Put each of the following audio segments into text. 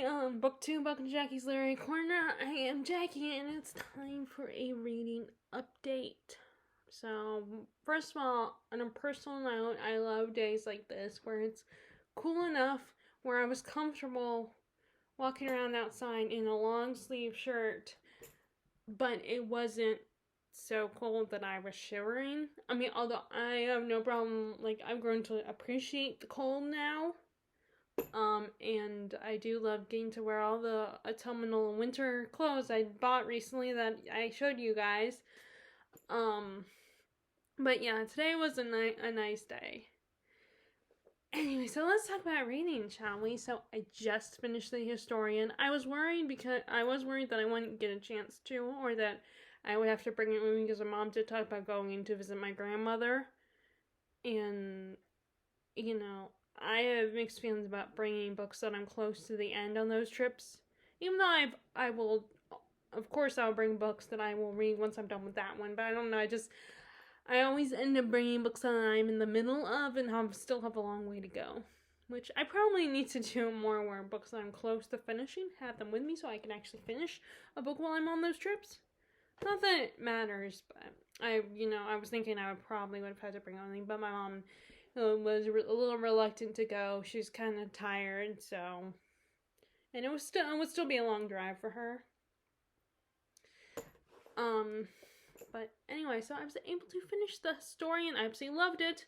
Book 2, Welcome to Jackie's Literary Corner. I am Jackie, and it's time for a reading update. So, first of all, on a personal note, I love days like this where it's cool enough where I was comfortable walking around outside in a long sleeve shirt, but it wasn't so cold that I was shivering. I mean, although I have no problem, I've grown to appreciate the cold now. And I do love getting to wear all the autumnal winter clothes I bought recently that I showed you guys. But yeah, today was a nice day. Anyway, so let's talk about reading, shall we? So I just finished The Historian. I was worried that I wouldn't get a chance to, or that I would have to bring it with me because my mom did talk about going to visit my grandmother. And, I have mixed feelings about bringing books that I'm close to the end on those trips. Even though I will, of course, I'll bring books that I will read once I'm done with that one. But I don't know, I always end up bringing books that I'm in the middle of and still have a long way to go. Which I probably need to do more where books that I'm close to finishing, have them with me so I can actually finish a book while I'm on those trips. Not that it matters, but I was thinking I would have had to bring something, but my mom was a little reluctant to go. She's kind of tired, so, and it would still be a long drive for her. But anyway, so I was able to finish the story, and I absolutely loved it.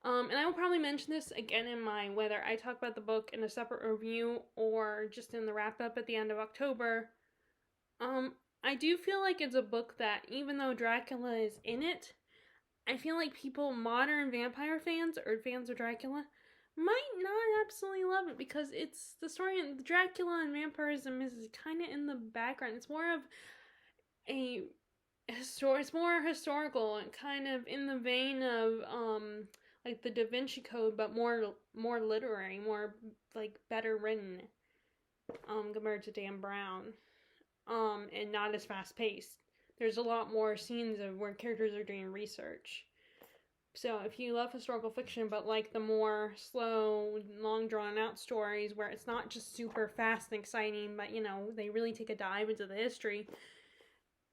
And I will probably mention this again in whether I talk about the book in a separate review or just in the wrap up at the end of October. I do feel like it's a book that, even though Dracula is in it, I feel like modern vampire fans or fans of Dracula, might not absolutely love it because it's the story of Dracula and vampirism is kind of in the background. It's more of it's more historical and kind of in the vein of like the Da Vinci Code, but more literary, more better written compared to Dan Brown, and not as fast paced. There's a lot more scenes of where characters are doing research. So if you love historical fiction but like the more slow, long drawn out stories where it's not just super fast and exciting, but they really take a dive into the history,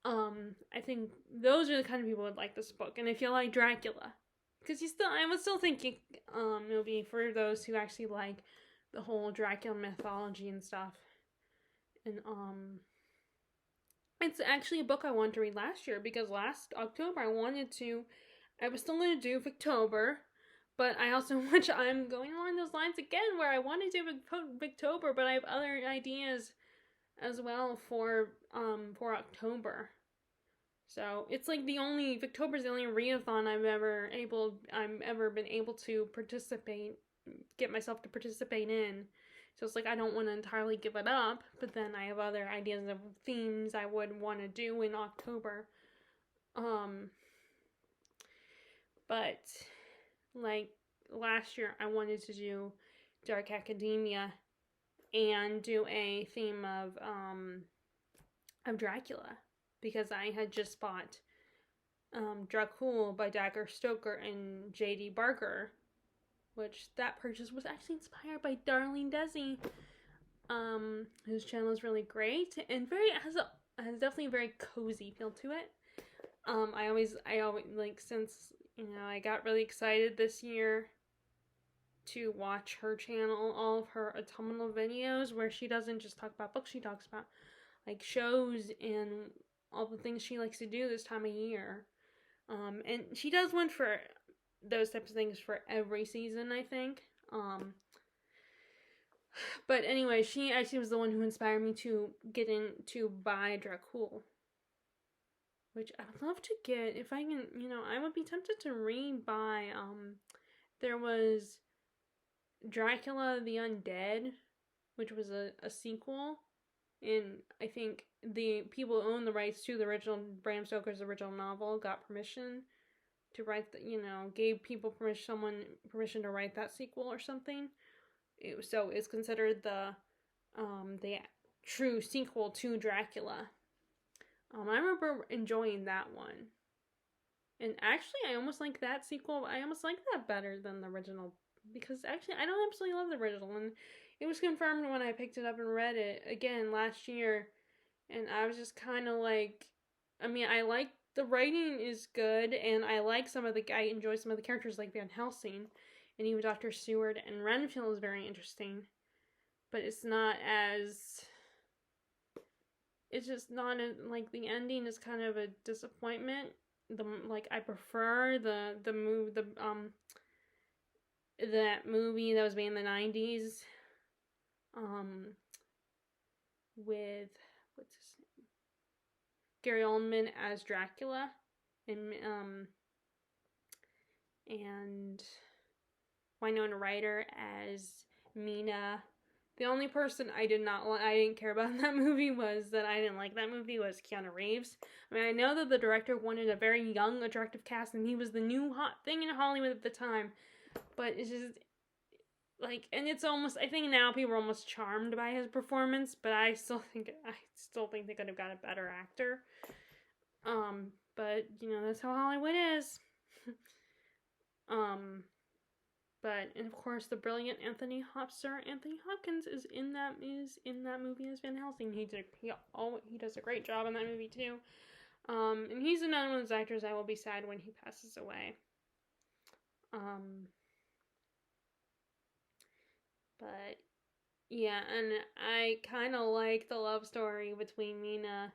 I think those are the kind of people who would like this book. And if you like Dracula, because I was still thinking it'll be for those who actually like the whole Dracula mythology and stuff. And it's actually a book I wanted to read last year because last October I was still going to do Victober, but I also, which I'm going along those lines again, where I want to do Victober, but I have other ideas as well for October. So it's like Victober's the only readathon I've ever been able to get myself to participate in. So it's like I don't want to entirely give it up, but then I have other ideas of themes I would want to do in October. But like last year, I wanted to do Dark Academia and do a theme of Dracula because I had just bought Dracul by Dagger Stoker and J.D. Barker, which that purchase was actually inspired by Darlene Desi, whose channel is really great and has definitely a very cozy feel to it. I always since I got really excited this year to watch her channel, all of her autumnal videos where she doesn't just talk about books, she talks about shows and all the things she likes to do this time of year. And she does one for those types of things for every season, I think. But anyway, she actually was the one who inspired me to get to buy Dracul, which I would love to get if I can. I would be tempted to rebuy. There was Dracula the Undead, which was a sequel, and I think the people who own the rights to the original Bram Stoker's original novel got permission to write gave people permission to write that sequel or something. So it's considered the true sequel to Dracula. I remember enjoying that one. And actually, I almost like that sequel. I almost like that better than the original because actually I don't absolutely love the original, and it was confirmed when I picked it up and read it again last year, and I was just kind of like, I mean, I like the writing is good, and I enjoy some of the characters like Van Helsing, and even Dr. Seward and Renfield is very interesting, but it's just not like the ending is kind of a disappointment. I prefer that movie that was made in the 90s with what's his name? Gary Oldman as Dracula and Winona Ryder as Mina. The only person I didn't care about in that movie was Keanu Reeves. I mean, I know that the director wanted a very young, attractive cast, and he was the new hot thing in Hollywood at the time. But it's just, like, and it's almost, I think now people are almost charmed by his performance, but I still think they could have got a better actor. But, that's how Hollywood is. And of course, the brilliant Anthony Hopkins is in that movie as Van Helsing. He does a great job in that movie too. And he's another one of those actors I will be sad when he passes away. But yeah, and I kind of like the love story between Mina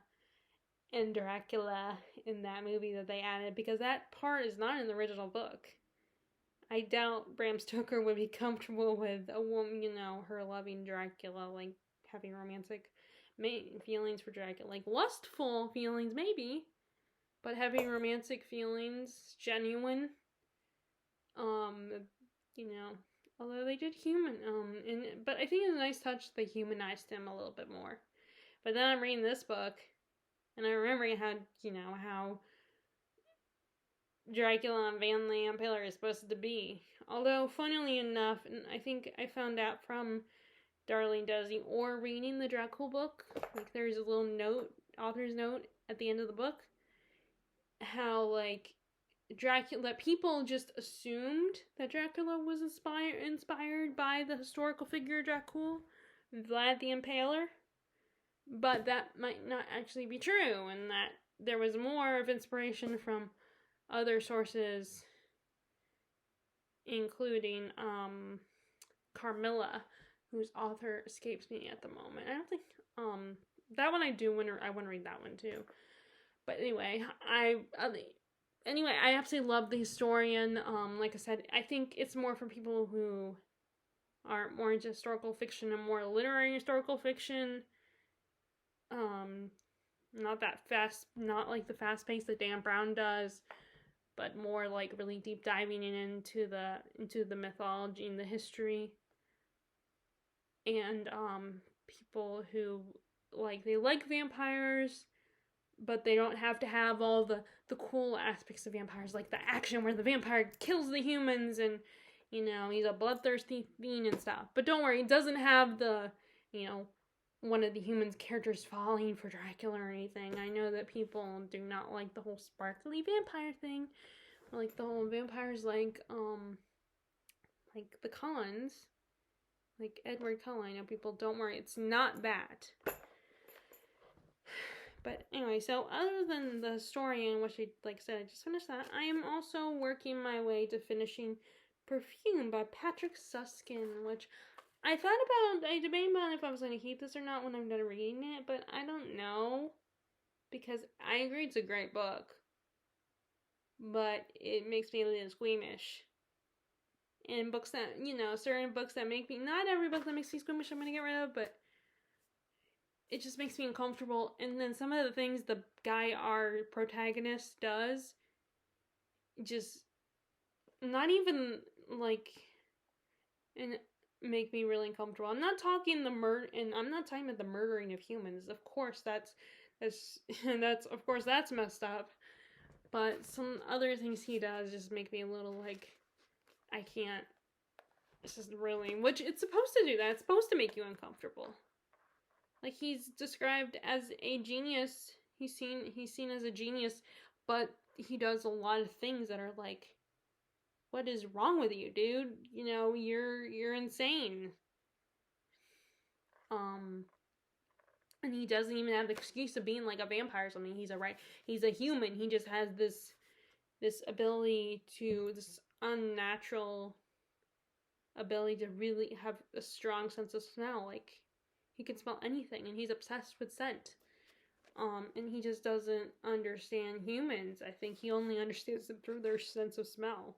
and Dracula in that movie that they added, because that part is not in the original book. I doubt Bram Stoker would be comfortable with a woman, her loving Dracula, like, having romantic feelings for Dracula. Like, lustful feelings, maybe, but having romantic feelings, genuine, although they did but I think it's a nice touch they humanized him a little bit more. But then I'm reading this book, and I'm remembering how Dracula and Van the Impaler is supposed to be. Although, funnily enough, and I think I found out from Darlene Desi or reading the Dracula book, like, there's a little author's note at the end of the book, how, like, Dracula, people just assumed that Dracula was inspired by the historical figure Dracula, Vlad the Impaler, but that might not actually be true, and that there was more of inspiration from other sources, including Carmilla, whose author escapes me at the moment. I don't think that one I want to read that one too. But anyway, I absolutely love the historian. Like I said, I think it's more for people who are more into historical fiction and more literary historical fiction. Not that fast, not like the fast pace that Dan Brown does, but more like really deep diving into the mythology and the history. And people who they like vampires, but they don't have to have all the cool aspects of vampires, like the action where the vampire kills the humans and, he's a bloodthirsty fiend and stuff. But don't worry, it doesn't have the, one of the humans' characters falling for Dracula or anything. I know that people do not like the whole sparkly vampire thing. Or like the whole vampires like the Cullens. Like Edward Cullen. I know people, don't worry, it's not that. But anyway, so other than the historian, which I said, I just finished that, I am also working my way to finishing Perfume by Patrick Susskind, which I debated about if I was going to keep this or not when I'm done reading it, but I don't know, because I agree it's a great book, but it makes me a little squeamish. And books that, certain books that make me, not every book that makes me squeamish I'm going to get rid of, but it just makes me uncomfortable. And then some of the things the guy, our protagonist, does, just not even, and make me really uncomfortable. I'm not talking about the murdering of humans. Of course, that's messed up. But some other things he does just make me a little I can't. It's just really, which it's supposed to do that. It's supposed to make you uncomfortable. He's described as a genius. He's seen as a genius, but he does a lot of things that are what is wrong with you, dude? You know, you're insane. And he doesn't even have the excuse of being like a vampire or something. He's a human. He just has this ability to, this unnatural ability to really have a strong sense of smell. Like, he can smell anything, and he's obsessed with scent. And he just doesn't understand humans. I think he only understands them through their sense of smell.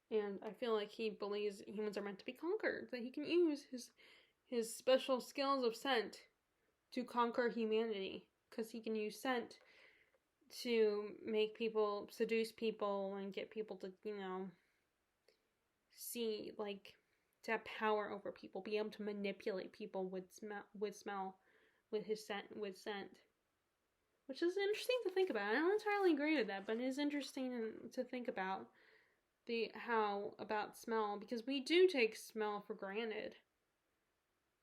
And I feel like he believes humans are meant to be conquered, that he can use his special skills of scent to conquer humanity, because he can use scent to make people, seduce people, and get people to, see, like, to have power over people, be able to manipulate people with smell, with his scent, which is interesting to think about. I don't entirely agree with that, but it is interesting to think about about smell, because we do take smell for granted.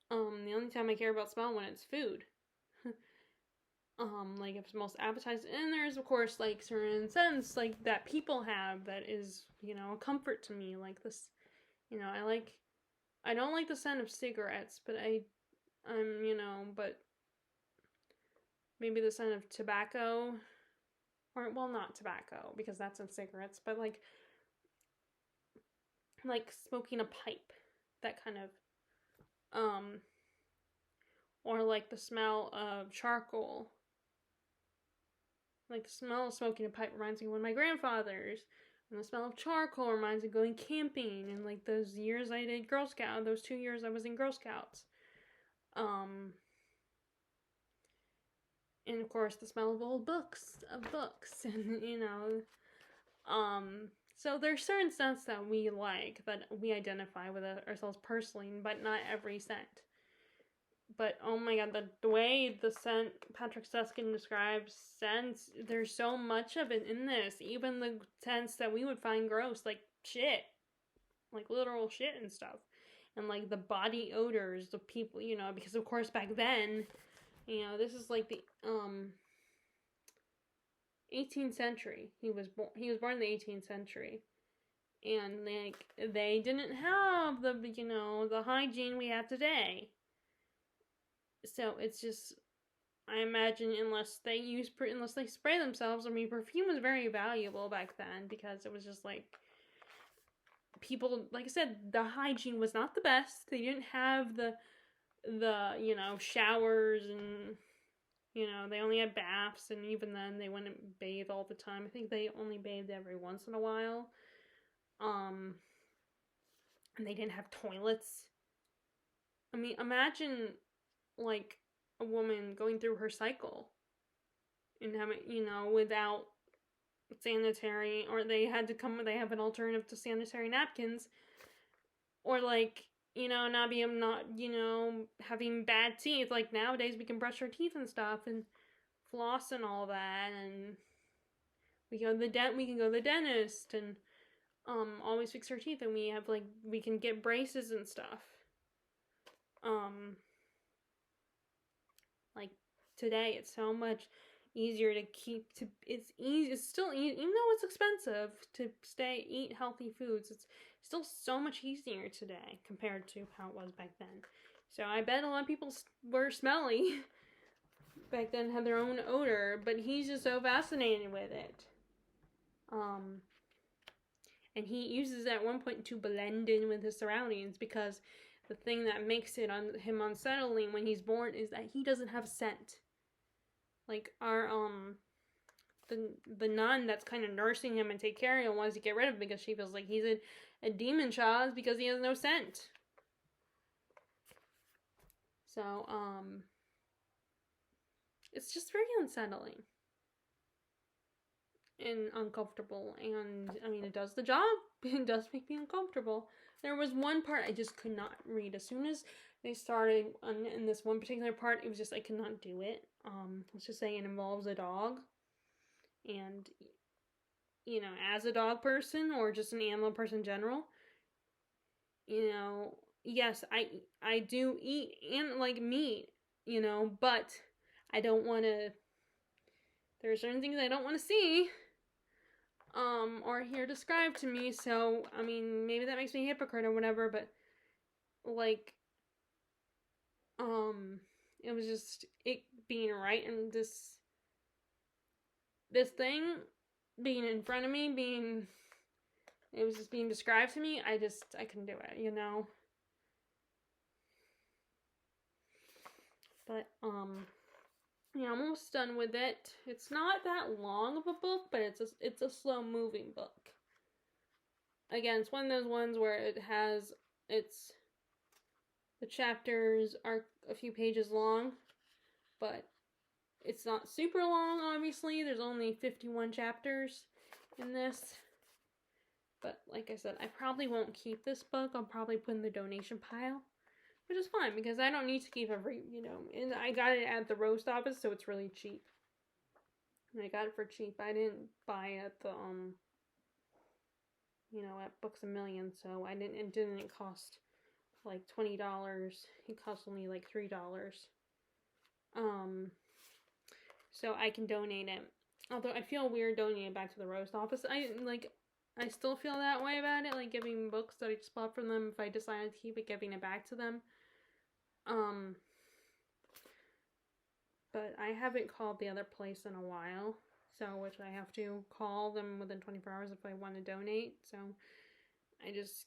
The only time I care about smell when it's food. Like, if it's most appetizing, and there's of course like certain scents like that people have that is, a comfort to me, like this, I don't like the scent of cigarettes, but but maybe the scent of tobacco, or, well, not tobacco, because that's in cigarettes, but like smoking a pipe, that kind of, or like the smell of charcoal. Like, the smell of smoking a pipe reminds me of one of my grandfathers, and the smell of charcoal reminds me of going camping, and like those years I did Girl Scout, those 2 years I was in Girl Scouts. And of course the smell of old books, and so there's certain scents that we like, that we identify with ourselves personally, but not every scent. But oh my god, the way the scent Patrick Susskind describes scents, there's so much of it in this. Even the scents that we would find gross, like shit, like literal shit and stuff, and like the body odors of people, because of course back then, this is like the 18th century. He was born in the 18th century, and like they didn't have the hygiene we have today. So it's just, I imagine, unless they spray themselves. I mean, perfume was very valuable back then, because it was just like, people, like I said, the hygiene was not the best. They didn't have the showers, and they only had baths, and even then they wouldn't bathe all the time. I think they only bathed every once in a while. And they didn't have toilets. I mean, imagine like a woman going through her cycle and having, without sanitary, or they have an alternative to sanitary napkins, or like, having bad teeth. Like, nowadays we can brush our teeth and stuff, and floss and all that, and we can go to the dentist, and always fix our teeth, and we can get braces and stuff. Like, today it's so much easier to it's still, even though it's expensive to eat healthy foods, it's still so much easier today compared to how it was back then. So I bet a lot of people were smelly back then, had their own odor, but he's just so fascinated with it. And he uses it at one point to blend in with his surroundings, because the thing that makes him unsettling when he's born is that he doesn't have a scent. Like, our the nun that's kind of nursing him and take care of him wants to get rid of him, because she feels like he's a demon child because he has no scent. So it's just very unsettling and uncomfortable, and I mean, it does the job. It does make me uncomfortable. There was one part I just could not read. As soon as they started in this one particular part, it was just, I could not do it. Let's just say it involves a dog, and as a dog person, or just an animal person in general, yes, I do eat and like meat, but I don't want to. There are certain things I don't want to see. or hear described to me. So, I mean, maybe that makes me a hypocrite or whatever, but, like, it was just it being right, and this thing being in front of me, it was just being described to me. I couldn't do it, you know. But yeah, I'm almost done with it. It's not that long of a book, but it's a slow moving book. Again, it's one of those ones where the chapters are a few pages long, but it's not super long, obviously. There's only 51 chapters in this. But like I said, I probably won't keep this book. I'll probably put in the donation pile, which is fine because I don't need to keep every, and I got it at the roast office, so it's really cheap. And I got it for cheap. I didn't buy it at the, at Books A Million, so it didn't cost like $20. It cost only like $3. So I can donate it. Although I feel weird donating it back to the roast office. I still feel that way about it, like giving books that I just bought from them, if I decided to keep it, giving it back to them. But I haven't called the other place in a while, which I have to call them within 24 hours if I want to donate. So it just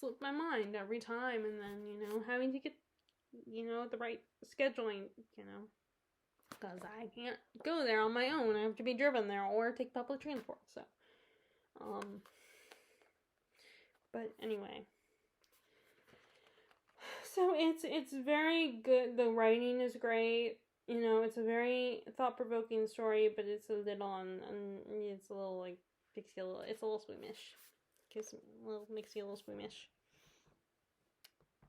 slipped my mind every time, and then, having to get, the right scheduling, because I can't go there on my own. I have to be driven there or take public transport, so. But anyway. So it's very good. The writing is great. It's a very thought-provoking story, but it's a little it's a little like it's a little squeamish. Makes you a little squeamish.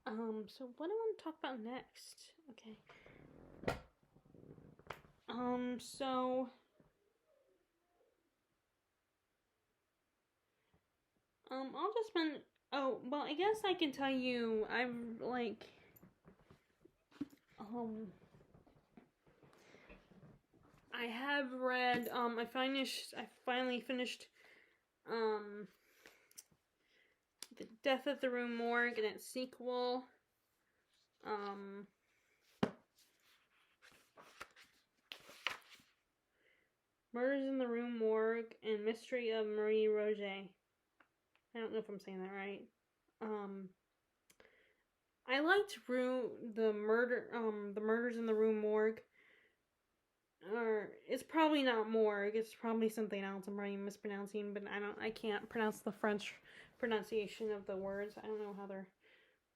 So what do I want to talk about next? Okay. So I'll just spend. Oh, well, I guess I can tell you. I'm like, I have read. I finally finished. The Death at the Rue Morgue and its sequel. Murders in the Rue Morgue and Mystery of Marie Roget. I don't know if I'm saying that right. I liked the Murders in the Rue Morgue. It's probably not morgue. It's probably something else. I'm probably mispronouncing, but I can't pronounce the French pronunciation of the words. I don't know how they're.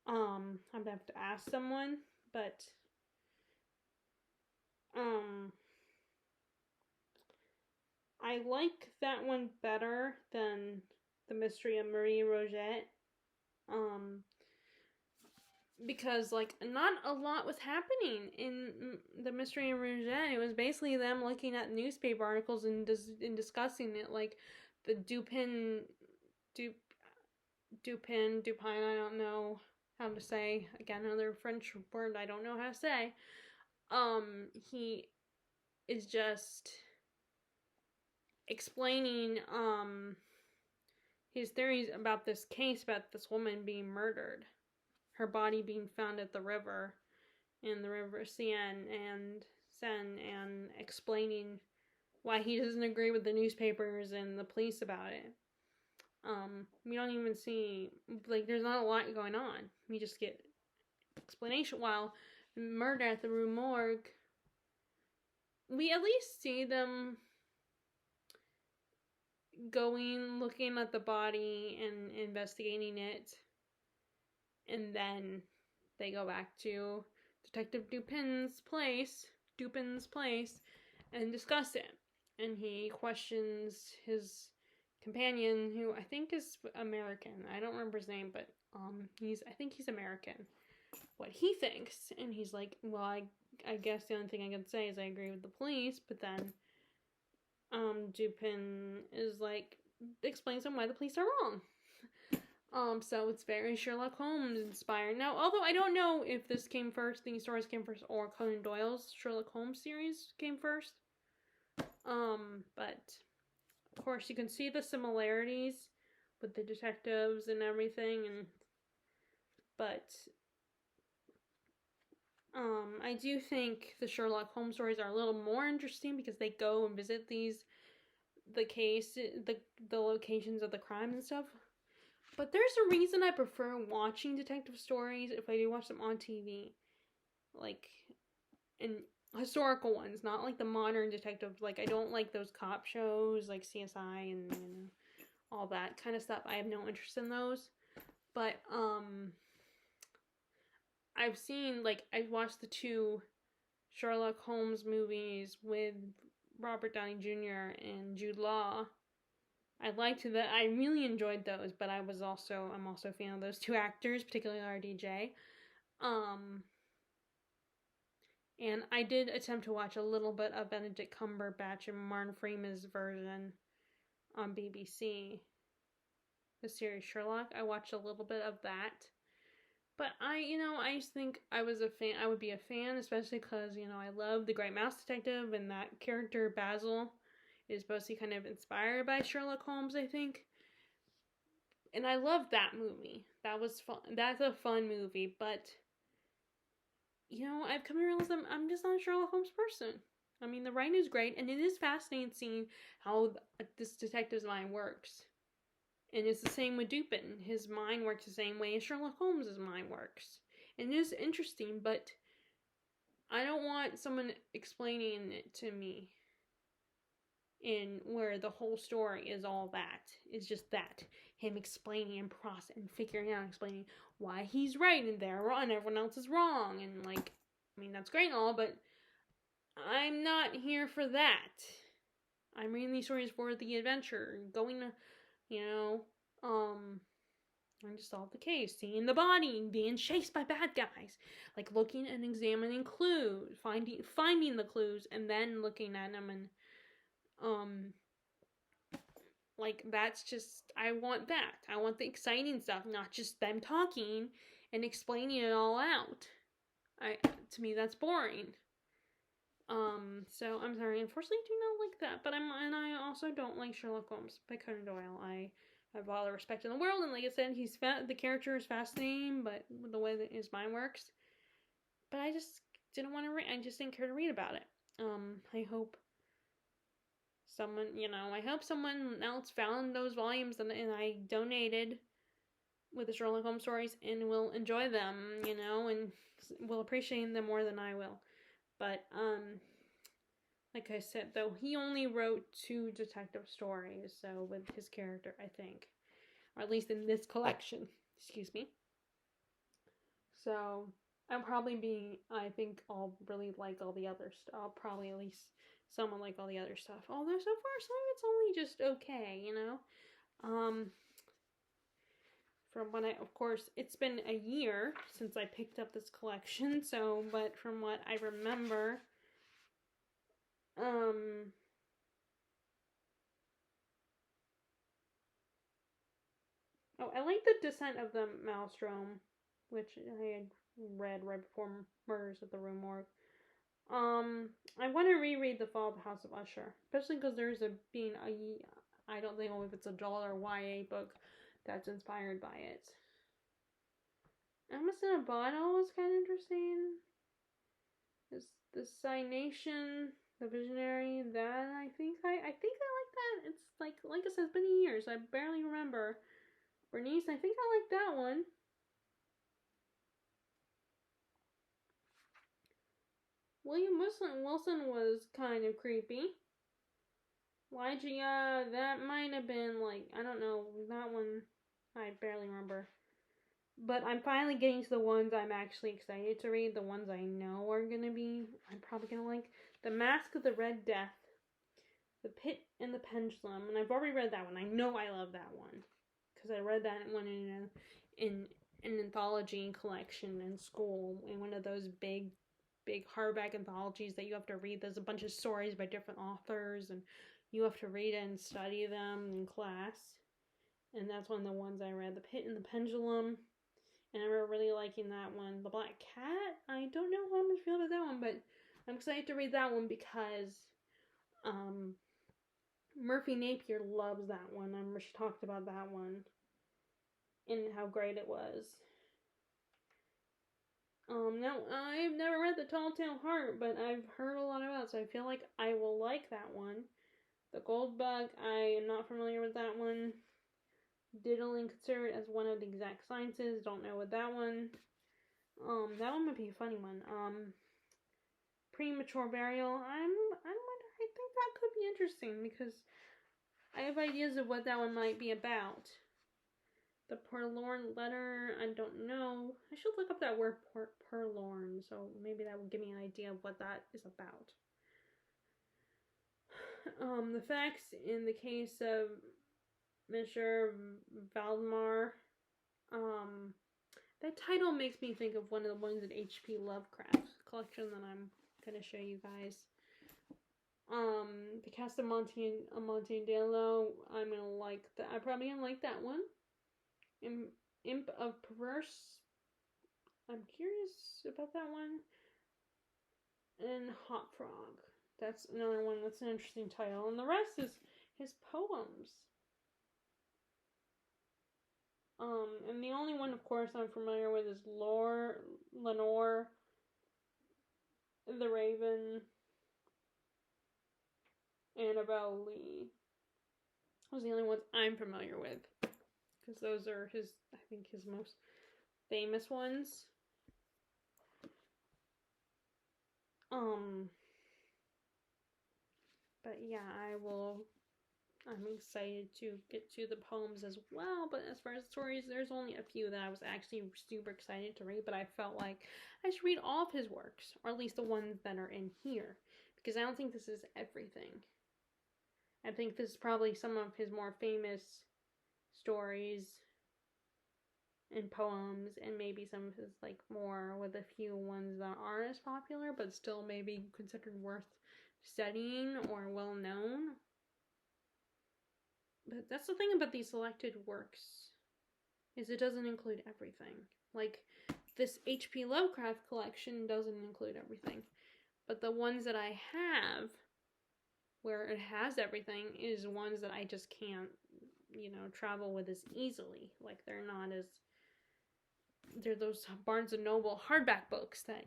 I'm gonna have to ask someone, but I like that one better than The Mystery of Marie Roget. Because, like, not a lot was happening in The Mystery of Roget. It was basically them looking at newspaper articles and discussing it, like the Dupin, I don't know how to say. Again, another French word I don't know how to say. He is just explaining, his theories about this case, about this woman being murdered. Her body being found at the river, in the river Seine, and explaining why he doesn't agree with the newspapers and the police about it. We don't even see, like, there's not a lot going on. We just get explanation. While Murder at the Rue Morgue, we at least see them looking at the body and investigating it. And then they go back to Detective Dupin's place, and discuss it. And he questions his companion, who I think is American. I don't remember his name, but I think he's American. What he thinks, and he's like, well, I guess the only thing I can say is I agree with the police. But then Dupin is like, explains to him why the police are wrong. So it's very Sherlock Holmes inspired. Now, although I don't know if these stories came first, or Conan Doyle's Sherlock Holmes series came first. But of course, you can see the similarities with the detectives and everything, but I do think the Sherlock Holmes stories are a little more interesting because they go and visit the locations of the crime and stuff. But there's a reason I prefer watching detective stories if I do watch them on TV. Like, and historical ones, not like the modern detective. Like, I don't like those cop shows like CSI and all that kind of stuff. I have no interest in those. But, I've watched the 2 Sherlock Holmes movies with Robert Downey Jr. and Jude Law. I really enjoyed those, but I'm also a fan of those 2 actors, particularly RDJ. And I did attempt to watch a little bit of Benedict Cumberbatch and Martin Freeman's version on BBC. The series Sherlock. I watched a little bit of that. But I just think I would be a fan, especially because, I love The Great Mouse Detective, and that character, Basil, is supposed to be kind of inspired by Sherlock Holmes, I think. And I love that movie. That was fun. That's a fun movie, but, I've come to realize I'm just not a Sherlock Holmes person. I mean, the writing is great, and it is fascinating seeing how this detective's mind works. And it's the same with Dupin. His mind works the same way as Sherlock Holmes' mind works. And it is interesting, but I don't want someone explaining it to me in where the whole story is all that. It's just that. Him explaining and processing and figuring out and explaining why he's right and they're wrong and everyone else is wrong. And that's great and all, but I'm not here for that. I'm reading these stories for the adventure. Going to trying to solve the case, seeing the body, being chased by bad guys, like looking and examining clues, finding the clues, and then looking at them, and that's just, I want that. I want the exciting stuff, not just them talking and explaining it all out. To me, that's boring. So I'm sorry. Unfortunately, I do not like that. But I also don't like Sherlock Holmes by Conan Doyle. I have all the respect in the world, and like I said, the character is fascinating, but the way that his mind works. But I just didn't want to read. I just didn't care to read about it. I hope someone else found those volumes and I donated with the Sherlock Holmes stories and will enjoy them, and will appreciate them more than I will. But, like I said, though, he only wrote 2 detective stories, so with his character, I think. Or at least in this collection. Excuse me. So, I think I'll really like all the other stuff. I'll probably at least somewhat like all the other stuff. Although, so far, some of it's only just okay, of course, it's been a year since I picked up this collection, but from what I remember, I like The Descent of the Maelstrom, which I had read right before Murders at the Rue Morgue. I want to reread The Fall of the House of Usher, especially because I don't know if it's a dollar YA book that's inspired by it. Emerson in a Bottle is kind of interesting. The Cynation, The Visionary, that I think I like that. It's like I said, it's been years. I barely remember. Bernice, I think I like that one. William Wilson was kind of creepy. YGA, that might have been I don't know, that one I barely remember. But I'm finally getting to the ones I'm actually excited to read, the ones I know I'm probably gonna like. The Mask of the Red Death, The Pit and the Pendulum, and I've already read that one. I know I love that one, because I read that one in an anthology collection in school, in one of those big hardback anthologies that you have to read. There's a bunch of stories by different authors, and you have to read and study them in class. And that's one of the ones I read, The Pit and the Pendulum. And I remember really liking that one. The Black Cat, I don't know how much I feel about that one, but I'm excited to read that one because Murphy Napier loves that one. I remember she talked about that one and how great it was. Now, I've never read The Tall Tale Heart, but I've heard a lot about it, so I feel like I will like that one. The Gold Bug, I am not familiar with that one. Diddling considered as one of the exact sciences, don't know what that one. That one might be a funny one. Premature Burial, I think that could be interesting because I have ideas of what that one might be about. The Forlorn Letter, I don't know. I should look up that word Forlorn, so maybe that will give me an idea of what that is about. The facts in the case of Monsieur Valdemar. That title makes me think of one of the ones in H.P. Lovecraft's collection that I'm gonna show you guys. The Cast of Amontillado, I'm gonna like that. I'm probably gonna like that one. Imp of Perverse, I'm curious about that one. And Hot Frog, that's another one that's an interesting title. And the rest is his poems. And the only one, of course, I'm familiar with is Lenore, the Raven, Annabelle Lee. Those are the only ones I'm familiar with. Because those are his, I think, his most famous ones. But yeah, I'm excited to get to the poems as well, but as far as stories, there's only a few that I was actually super excited to read, but I felt like I should read all of his works, or at least the ones that are in here, because I don't think this is everything. I think this is probably some of his more famous stories and poems, and maybe some of his, like, more with a few ones that aren't as popular, but still maybe considered worth studying or well known. But that's the thing about these selected works, is it doesn't include everything. Like, this H.P. Lovecraft collection doesn't include everything. But the ones that I have, where it has everything, is ones that I just can't, travel with as easily. Like, they're those Barnes & Noble hardback books that,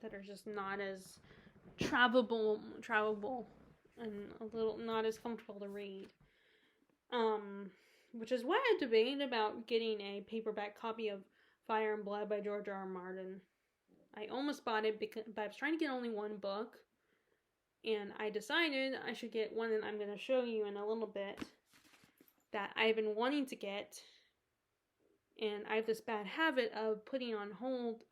that are just not as travelable, and a little not as comfortable to read. Which is why I debated about getting a paperback copy of Fire and Blood by George R. R. Martin. I almost bought it, but I was trying to get only one book, and I decided I should get one that I'm going to show you in a little bit that I've been wanting to get, and I have this bad habit of putting on hold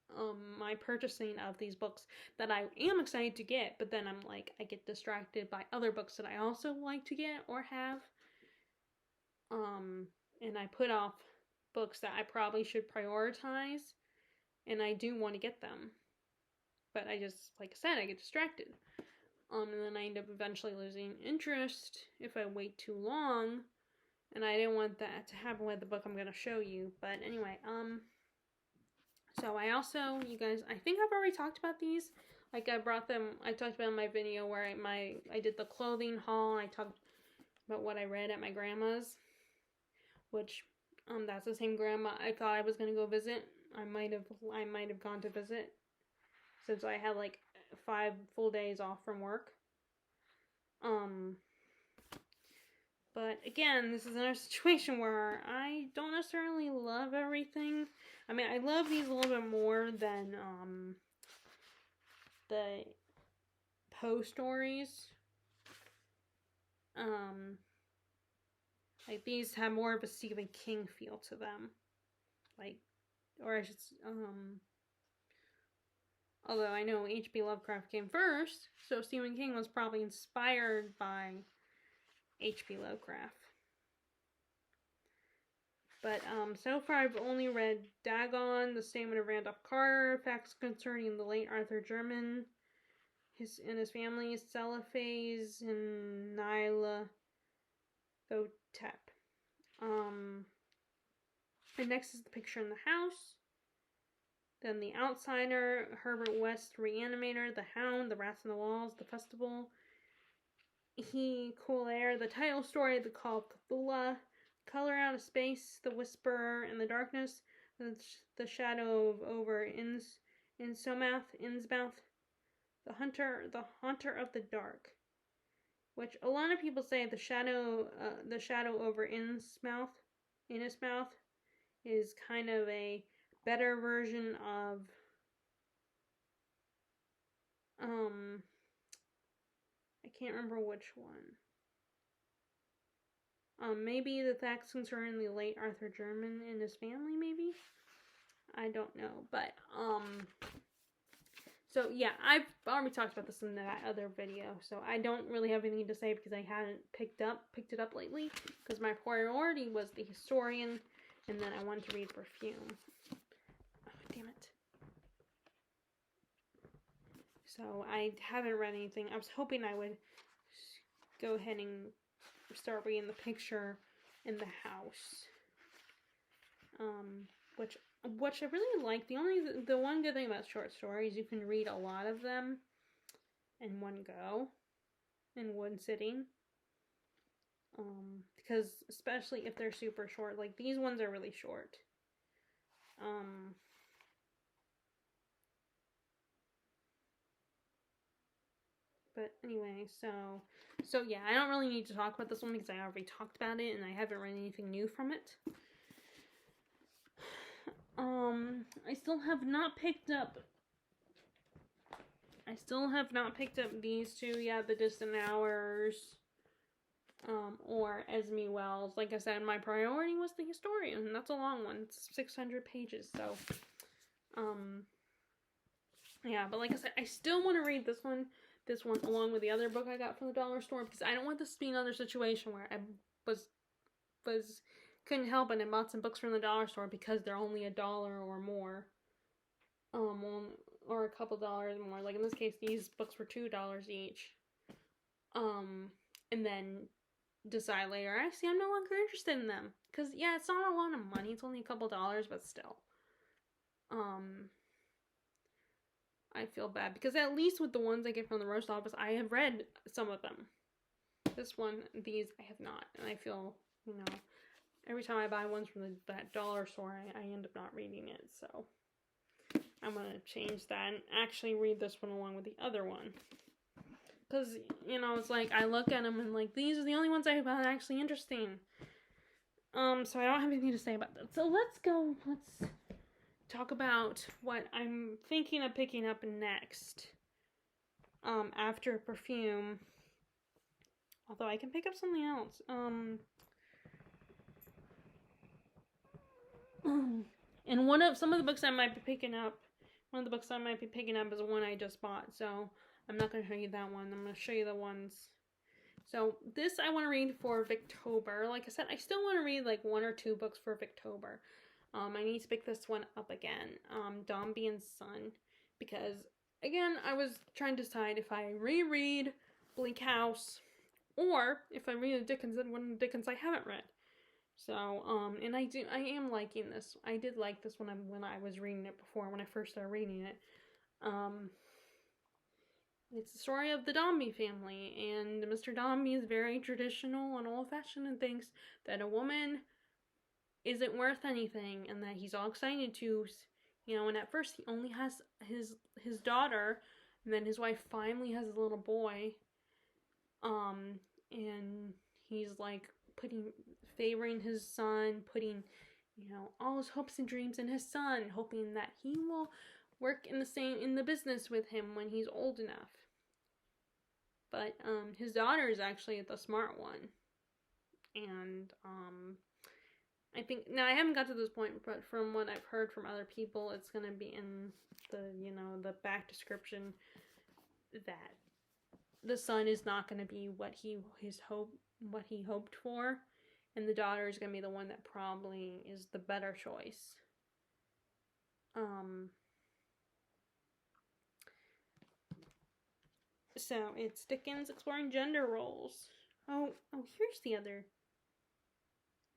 my purchasing of these books that I am excited to get, but then I'm like, I get distracted by other books that I also like to get or have. And I put off books that I probably should prioritize, and I do want to get them. But I just, like I said, I get distracted. And then I end up eventually losing interest if I wait too long. And I didn't want that to happen with the book I'm going to show you. But anyway, so I also, you guys, I think I've already talked about these. Like, I talked about in my video where I did the clothing haul. I talked about what I read at my grandma's, which, that's the same grandma I thought I was going to go visit. I might have gone to visit, since I had, like, 5 full days off from work. But again, this is another situation where I don't necessarily love everything. I mean, I love these a little bit more than the Poe stories. Like, these have more of a Stephen King feel to them. Like, or I should, although I know H.P. Lovecraft came first, so Stephen King was probably inspired by H.P. Lovecraft. But so far I've only read Dagon, The Statement of Randolph Carter, Facts Concerning the Late Arthur German, and his family, Cellophase, and Nyla Thotep. And next is The Picture in the House. Then The Outsider, Herbert West Reanimator, The Hound, The Rats on the Walls, The Festival, Cool Air, the title story, The Call of Cthulhu, Color Out of Space, The Whisperer in the Darkness, The Shadow of Over Innsmouth, The Haunter of the Dark, which a lot of people say the Shadow over Innsmouth is kind of a better version of I can't remember which one. Maybe the facts concerning the late Arthur German and his family, maybe? I don't know, but, so yeah, I've already talked about this in that other video, so I don't really have anything to say because I hadn't picked it up lately, because my priority was the historian, and then I wanted to read Perfume. Oh, damn it. So I haven't read anything. I was hoping I would go ahead and start reading The Picture in the House, which I really like. The one good thing about short stories, you can read a lot of them in one go, in one sitting. Because especially if they're super short, like these ones are really short. But anyway, so yeah, I don't really need to talk about this one because I already talked about it and I haven't read anything new from it. I still have not picked up these two yet, The Distant Hours, or Esme Wells. Like I said, my priority was The Historian, and that's a long one. It's 600 pages, so, yeah, but like I said, I still want to read this one along with the other book I got from the dollar store, because I don't want this to be another situation where I couldn't help it and bought some books from the dollar store because they're only $1 or more, or a couple dollars more. Like in this case, these books were $2 each, and then decide later, actually, I'm no longer interested in them, because yeah, it's not a lot of money, it's only a couple dollars, but still, I feel bad, because at least with the ones I get from the roast office, I have read some of them. These I have not, and I feel, every time I buy ones from that dollar store, I end up not reading it, so I'm going to change that and actually read this one along with the other one. Because, it's like, I look at them and, like, these are the only ones I found actually interesting. So I don't have anything to say about that. So let's talk about what I'm thinking of picking up next. After Perfume. Although I can pick up something else. And some of the books I might be picking up, one of the books I might be picking up is the one I just bought, so I'm not going to show you that one. I'm going to show you the ones. So this I want to read for Victober. Like I said, I still want to read like 1 or 2 books for Victober. I need to pick this one up again, Dombey and Son, because again, I was trying to decide if I reread Bleak House or if I read one of the Dickens I haven't read. So, and I am liking this. I did like this when I was reading it before, when I first started reading it. It's the story of the Dombey family, and Mr. Dombey is very traditional and old-fashioned and thinks that a woman isn't worth anything, and that he's all excited to, and at first he only has his daughter, and then his wife finally has a little boy, and he's like favoring his son, putting, all his hopes and dreams in his son, hoping that he will work in the business with him when he's old enough. But, his daughter is actually the smart one. And, I think, now I haven't got to this point, but from what I've heard from other people, it's going to be in the back description that the son is not going to be what he hoped for, and the daughter is going to be the one that probably is the better choice. So it's Dickens exploring gender roles. Oh, here's the other.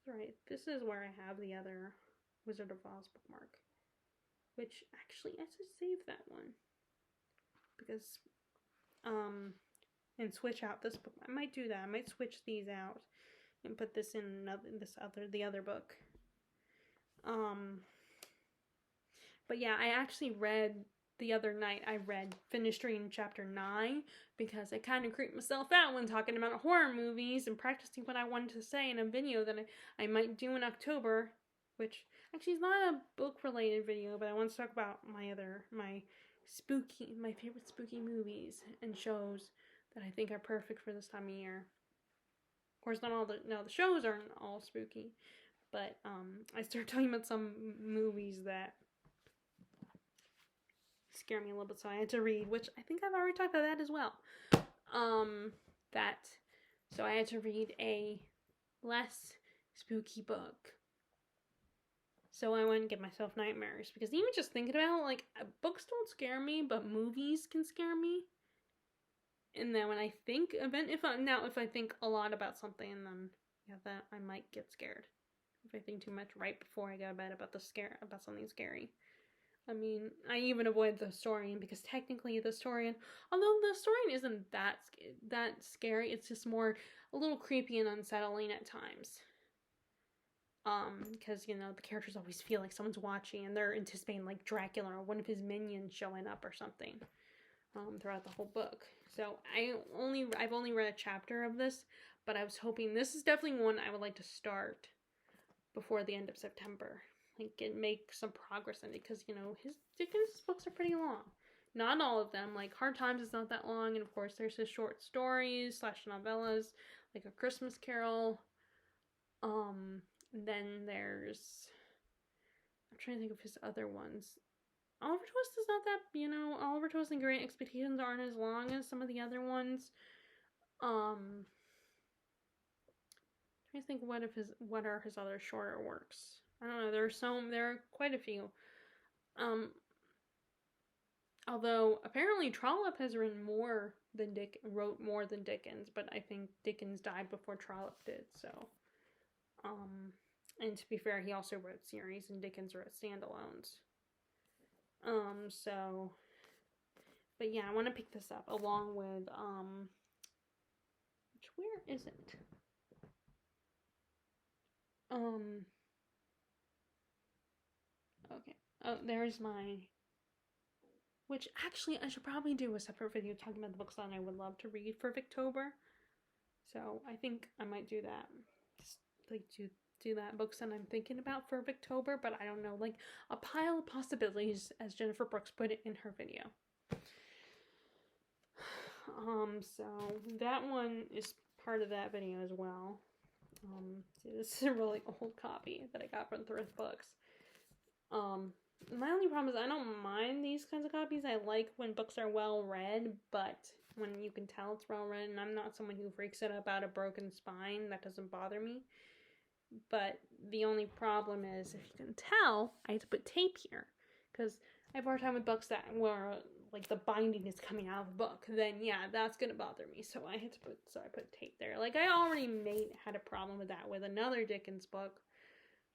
Right, this is where I have the other Wizard of Oz bookmark, which actually I should save that one, because and switch out this book. I might do that. I might switch these out and put this in the other book. But yeah, I actually read the other night. Finished reading chapter 9 because I kind of creeped myself out when talking about horror movies and practicing what I wanted to say in a video that I might do in October, which actually is not a book related video, but I want to talk about my favorite spooky movies and shows that I think are perfect for this time of year. Of course, the shows aren't all spooky, but I started talking about some movies that scare me a little bit, so I had to read, which I think I've already talked about that as well. So I had to read a less spooky book. So I wouldn't give myself nightmares, because even just thinking about it, like, books don't scare me, but movies can scare me. And then when I think if I think a lot about something, then yeah, that I might get scared. If I think too much right before I go to bed about something scary. I mean, I even avoid the historian, because technically the historian, although the historian isn't that scary, it's just more a little creepy and unsettling at times. Because, the characters always feel like someone's watching, and they're anticipating, like, Dracula or one of his minions showing up or something, throughout the whole book. So I've only read a chapter of this, but I was hoping, this is definitely one I would like to start before the end of September. Like, make some progress in it, because, his Dickens books are pretty long. Not all of them. Like, Hard Times is not that long, and of course there's his short stories / novellas, like A Christmas Carol. And then there's, I'm trying to think of his other ones. Oliver Twist is not that, Oliver Twist and Great Expectations aren't as long as some of the other ones. I'm trying to think what are his other shorter works. I don't know, there are quite a few. Although apparently Trollope has wrote more than Dickens, but I think Dickens died before Trollope did, so. And to be fair, he also wrote series, and Dickens wrote standalones. But yeah, I want to pick this up along with, where is it? Okay. Oh, there's which actually I should probably do a separate video talking about the books that I would love to read for Victober. So I think I might do that. Just like do that, books that I'm thinking about for Victober, but I don't know, like a pile of possibilities, as Jennifer Brooks put it in her video. So that one is part of that video as well. See, this is a really old copy that I got from Thrift Books. My only problem is I don't mind these kinds of copies. I like when books are well read, but when you can tell it's well read, and I'm not someone who freaks out about a broken spine, that doesn't bother me. But the only problem is, if you can tell, I had to put tape here, because I have a hard time with books that where like the binding is coming out of the book. Then yeah, that's gonna bother me. So I put tape there. Like I already had a problem with that with another Dickens book,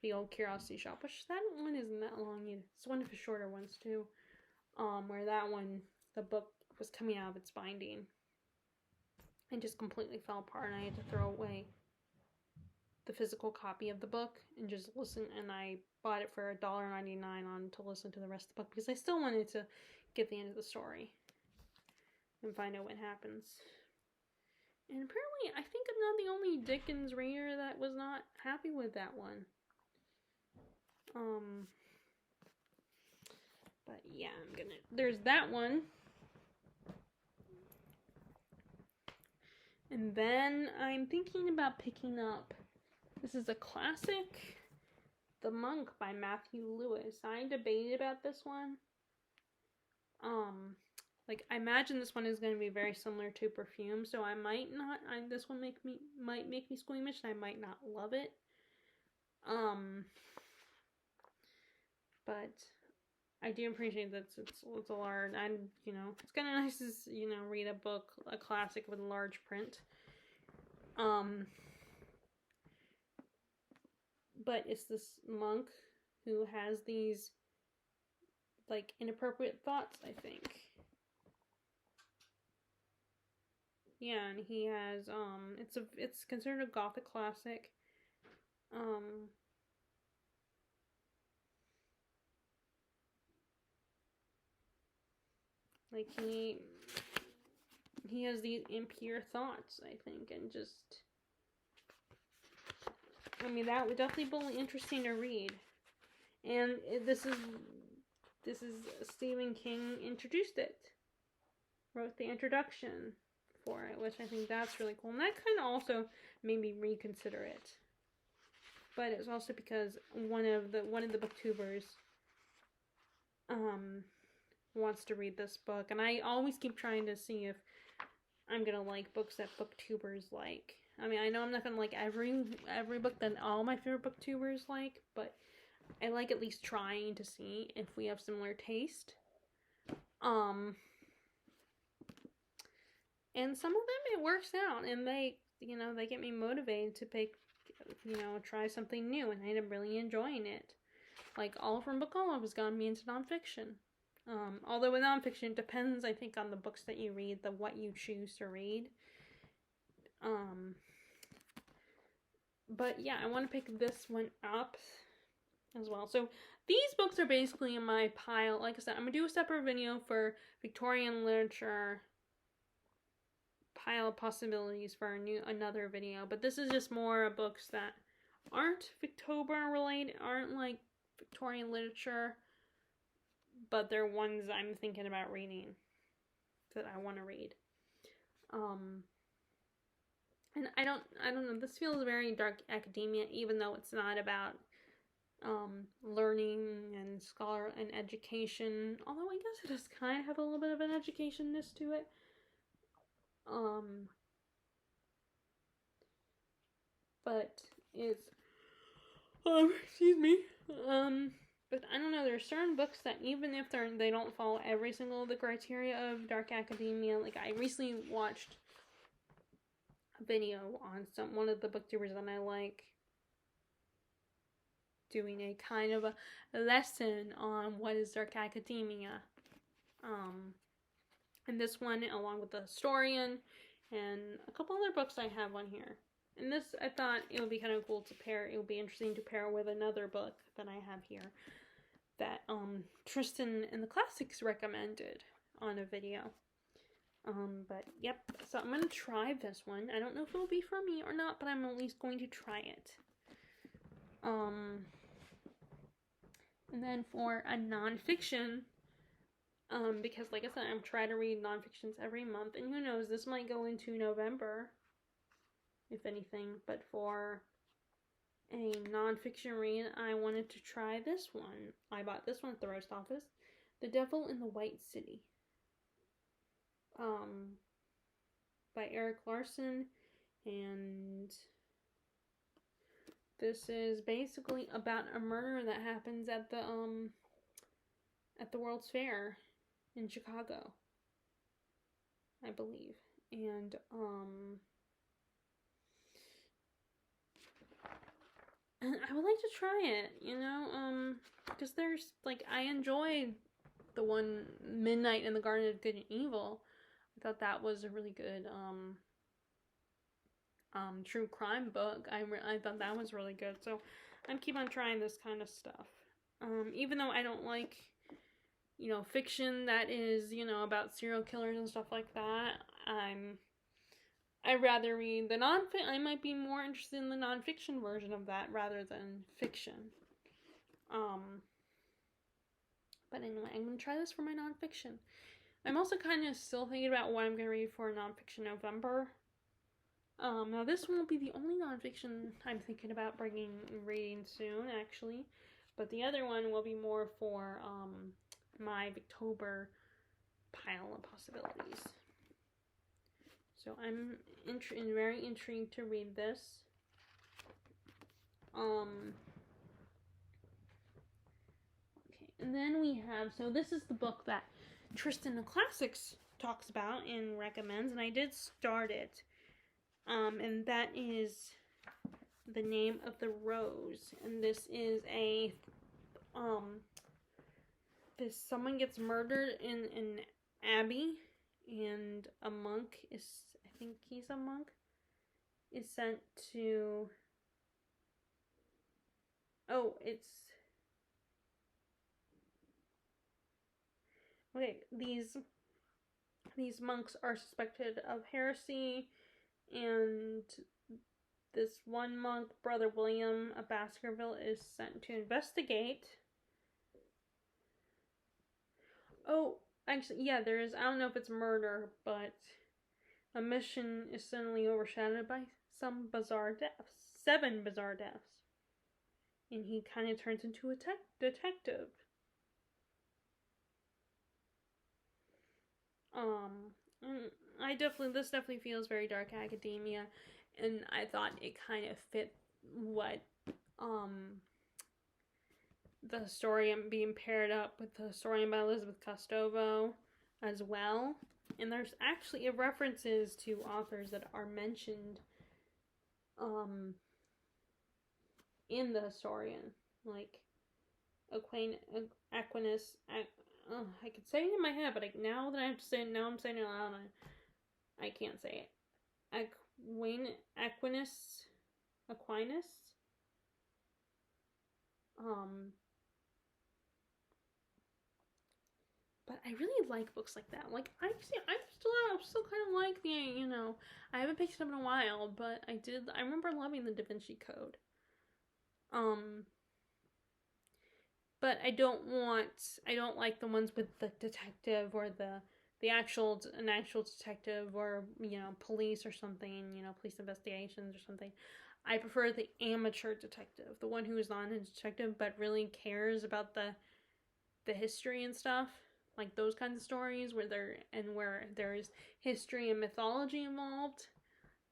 The Old Curiosity Shop, which that one isn't that long either. It's one of his shorter ones too. Where that one, the book was coming out of its binding and just completely fell apart, and I had to throw away the physical copy of the book and just listen, and I bought it for $1.99 to listen to the rest of the book, because I still wanted to get the end of the story and find out what happens. And apparently I think I'm not the only Dickens reader that was not happy with that one. But yeah, there's that one. And then I'm thinking about picking up, this is a classic, The Monk by Matthew Lewis. I debated about this one. Like, I imagine this one is going to be very similar to Perfume, so I might not, this one might make me squeamish, and I might not love it. But I do appreciate that it's a large, it's kind of nice to, read a classic with a large print. But it's this monk who has these, like, inappropriate thoughts, I think. Yeah, and he has it's considered a Gothic classic. Like he has these impure thoughts, I think, and just, I mean, that would definitely be interesting to read. And this is Stephen King introduced it, wrote the introduction for it, which I think that's really cool. And that kind of also made me reconsider it. But it's also because one of the booktubers wants to read this book, and I always keep trying to see if I'm gonna like books that booktubers like. I mean, I know I'm not gonna like every book that all my favorite booktubers like, but I like at least trying to see if we have similar taste. And some of them it works out, and they get me motivated to pick, try something new, and I end up really enjoying it. Like All from Book Olive has gotten me into nonfiction. Although with nonfiction, it depends, I think, on the books that you read, what you choose to read. But yeah, I want to pick this one up as well. So these books are basically in my pile. Like I said, I'm gonna do a separate video for Victorian literature pile of possibilities for another video. But this is just more books that aren't Victober related, aren't like Victorian literature, but they're ones I'm thinking about reading that I want to read. And I don't know, this feels very dark academia, even though it's not about learning and scholar and education, although I guess it does kind of have a little bit of an educationness to it. But it's excuse me. But I don't know, there are certain books that even if they don't follow every single of the criteria of dark academia, like I recently watched a video on one of the booktubers that I like doing a kind of a lesson on what is dark academia. And this one, along with the historian and a couple other books I have on here. And this, I thought it would be kind of cool to pair. It would be interesting to pair with another book that I have here that Tristan and the Classics recommended on a video. But yep, so I'm going to try this one. I don't know if it will be for me or not, but I'm at least going to try it. And then for a nonfiction, because like I said, I'm trying to read nonfictions every month, and who knows, this might go into November, if anything, but for a nonfiction read, I wanted to try this one. I bought this one at the Roast Office, The Devil in the White City, by Eric Larson, and this is basically about a murder that happens at the World's Fair in Chicago, I believe. And I would like to try it, because there's, like, I enjoyed the one Midnight in the Garden of Good and Evil. I thought that was a really good true crime book. I thought that was really good, so I'm keep on trying this kind of stuff. Even though I don't like, fiction that is, about serial killers and stuff like that, I'd rather read the nonfiction. I might be more interested in the nonfiction version of that rather than fiction. But anyway, I'm going to try this for my nonfiction. I'm also kind of still thinking about what I'm going to read for nonfiction November. Now this won't be the only nonfiction I'm thinking about reading soon, actually. But the other one will be more for, my Victober pile of possibilities. So I'm very intrigued to read this. Okay, and then we have, so this is the book that Tristan the Classics talks about and recommends, and I did start it. And that is The Name of the Rose. And this is someone gets murdered in an abbey, and a monk is, I think he's a monk, is sent to... Oh, it's... Okay, these monks are suspected of heresy, and this one monk, Brother William of Baskerville, is sent to investigate. Oh, actually, yeah, there is, I don't know if it's murder, but a mission is suddenly overshadowed by some bizarre deaths. 7 bizarre deaths. And he kind of turns into a detective. This definitely feels very dark academia, and I thought it kind of fit what, the story being paired up with the story by Elizabeth Costovo as well. And there's actually references to authors that are mentioned, in the historian, like Aquinas. I could say it in my head, but now that I have to say it, now I'm saying it aloud, I can't say it. Aquinas. But I really like books like that. Like, I still kind of like the, I haven't picked it up in a while, but I remember loving the Da Vinci Code. But I don't like the ones with the detective or an actual detective, or, police or something, police investigations or something. I prefer the amateur detective, the one who is not a detective but really cares about the history and stuff. Like those kinds of stories where there's history and mythology involved.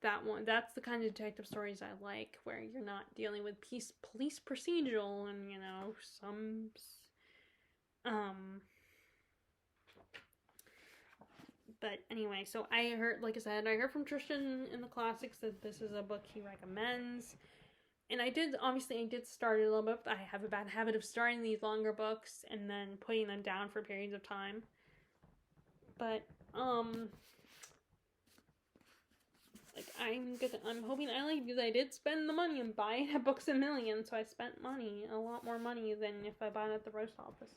That's the kind of detective stories I like, where you're not dealing with police procedural and, some but anyway, so I heard from Tristan in the Classics that this is a book he recommends. And I did start it a little bit. I have a bad habit of starting these longer books and then putting them down for periods of time. But, I'm hoping, because I did spend the money and buy it at Books A Million, so I spent a lot more money than if I bought it at the roast office.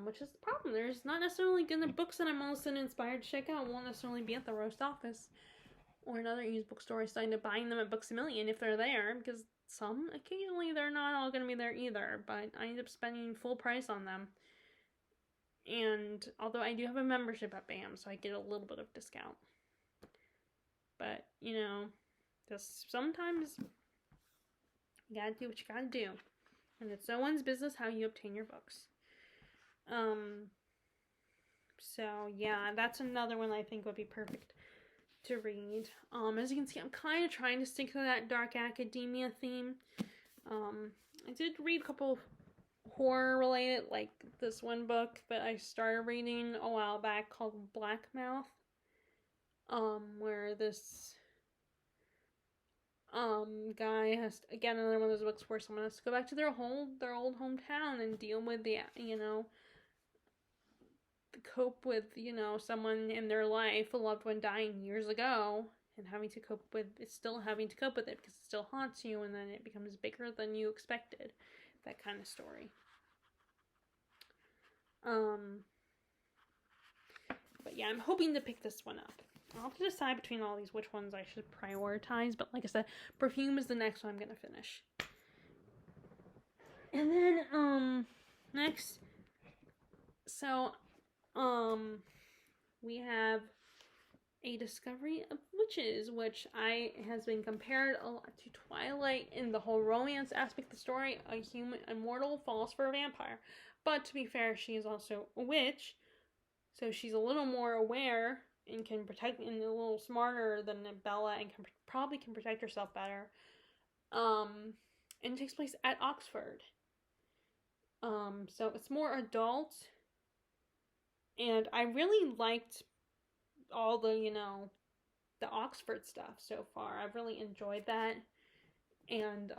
Which is the problem. There's not necessarily gonna books that I'm all of a sudden inspired to check out won't necessarily be at the roast office or another used bookstore, so I end up buying them at Books A Million if they're there, because occasionally they're not all gonna be there either, but I end up spending full price on them. And although I do have a membership at BAM, so I get a little bit of discount. But, just sometimes you gotta do what you gotta do. And it's no one's business how you obtain your books. So yeah, that's another one I think would be perfect to read. As you can see, I'm kind of trying to stick to that dark academia theme. I did read a couple horror related, like this one book that I started reading a while back called Blackmouth, where this guy has, again, another one of those books where someone has to go back to their old hometown and deal with cope with, someone in their life, a loved one dying years ago, and still having to cope with it because it still haunts you, and then it becomes bigger than you expected. That kind of story. But yeah, I'm hoping to pick this one up. I'll have to decide between all these which ones I should prioritize, but like I said, Perfume is the next one I'm gonna finish. And then, next, so, we have A Discovery of Witches, which has been compared a lot to Twilight in the whole romance aspect of the story. A human immortal falls for a vampire. But to be fair, she is also a witch, so she's a little more aware and can protect, and a little smarter than Bella, and probably can protect herself better. And it takes place at Oxford. So it's more adult. And I really liked all the, the Oxford stuff so far. I've really enjoyed that. And,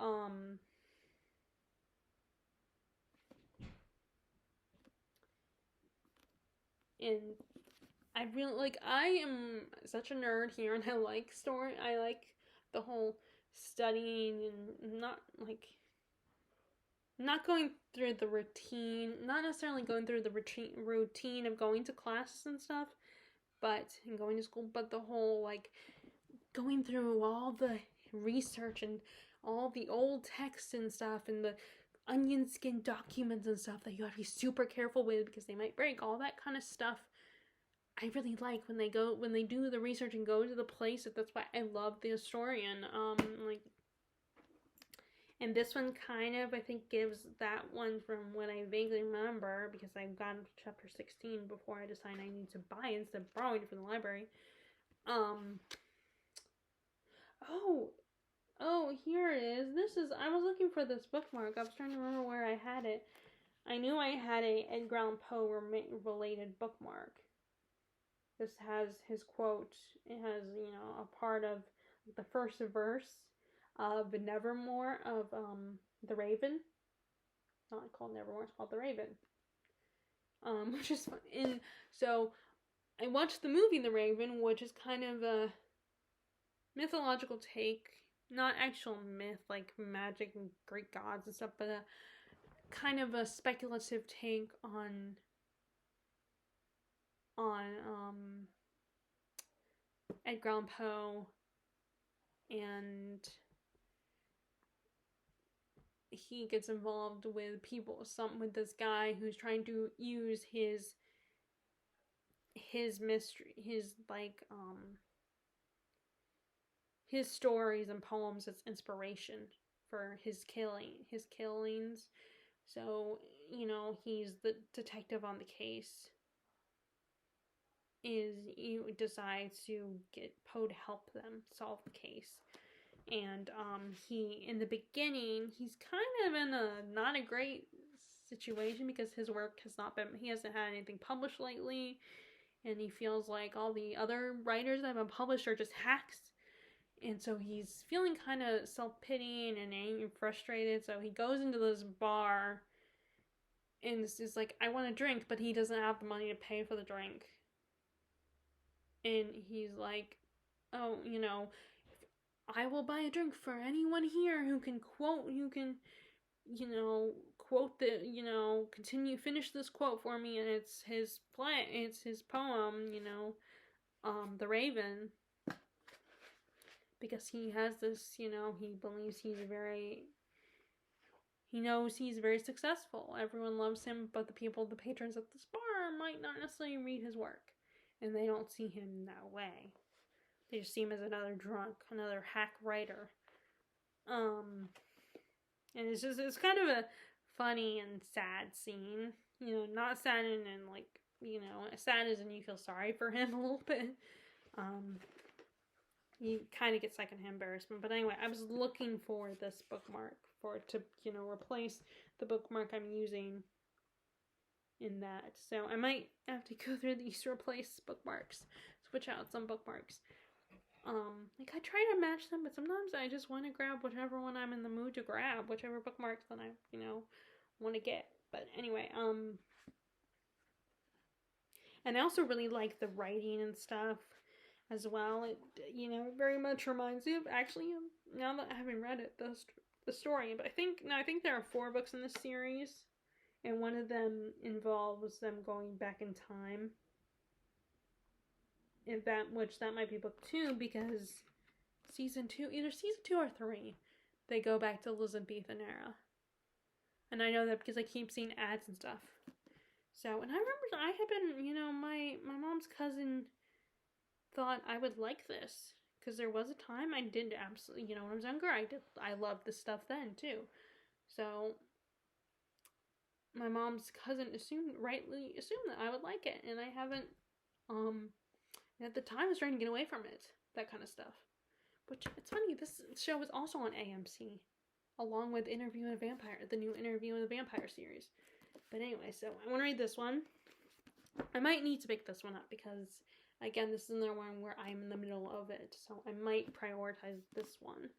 I really like. I am such a nerd here, and I like story. I like the whole studying and not going through the routine, not necessarily going through the routine of going to classes and stuff, and going to school, but the whole like going through all the research and all the old texts and stuff and the onion skin documents and stuff that you have to be super careful with because they might break, all that kind of stuff. I really like when they do the research and go to the place. That's why I love the historian. Like, and this one kind of, I think, gives that one from what I vaguely remember, because I got to chapter 16 before I decided I need to buy it instead of borrowing it from the library. Oh, here it is. I was looking for this bookmark. I was trying to remember where I had it. I knew I had a Edgar Allan Poe related bookmark. This has his quote. It has, a part of the first verse of Nevermore of The Raven. Not called Nevermore, it's called The Raven. Which is fun. And so I watched the movie The Raven, which is kind of a mythological take, not actual myth like magic and Greek gods and stuff, but a kind of a speculative take on Edgar Allan Poe, and he gets involved with with this guy who's trying to use his mystery, his stories and poems as inspiration for his killings. So, he's the detective on the case. He decides to get Poe to help them solve the case. And in the beginning, he's kind of in not a great situation because his work he hasn't had anything published lately, and he feels like all the other writers that have been published are just hacks. And so he's feeling kind of self-pitying and angry and frustrated. So he goes into this bar and is like, I want a drink, but he doesn't have the money to pay for the drink. And he's like, oh, I will buy a drink for anyone here who can quote the, finish this quote for me. And it's his poem, The Raven. Because he has this, he believes he knows he's very successful. Everyone loves him, but the patrons at this bar might not necessarily read his work. And they don't see him that way. They just see him as another drunk, another hack writer. And it's kind of a funny and sad scene. Not sad and sad as in you feel sorry for him a little bit. You kind of get secondhand embarrassment. But anyway, I was looking for this bookmark to replace the bookmark I'm using in that. So I might have to go through these to replace bookmarks, switch out some bookmarks. I try to match them, but sometimes I just want to grab whichever one I'm in the mood to grab, whichever bookmarks that I, want to get. But anyway, and I also really like the writing and stuff as well. It, very much reminds me of, actually, now that I haven't read it, the story. But I think there are 4 books in this series, and one of them involves them going back in time. That might be book 2, because season 2, either season 2 or 3, they go back to Elizabethan era. And I know that because I keep seeing ads and stuff. So, and I remember I had been, my mom's cousin thought I would like this, because there was a time I did absolutely, when I was younger, I loved this stuff then too. So my mom's cousin rightly assumed that I would like it, and I haven't, at the time I was trying to get away from it, that kind of stuff. Which, it's funny, this show is also on AMC, along with Interview with a Vampire, the new Interview with a Vampire series. But anyway, so I want to read this one. I might need to pick this one up, because, again, this is another one where I'm in the middle of it, so I might prioritize this one.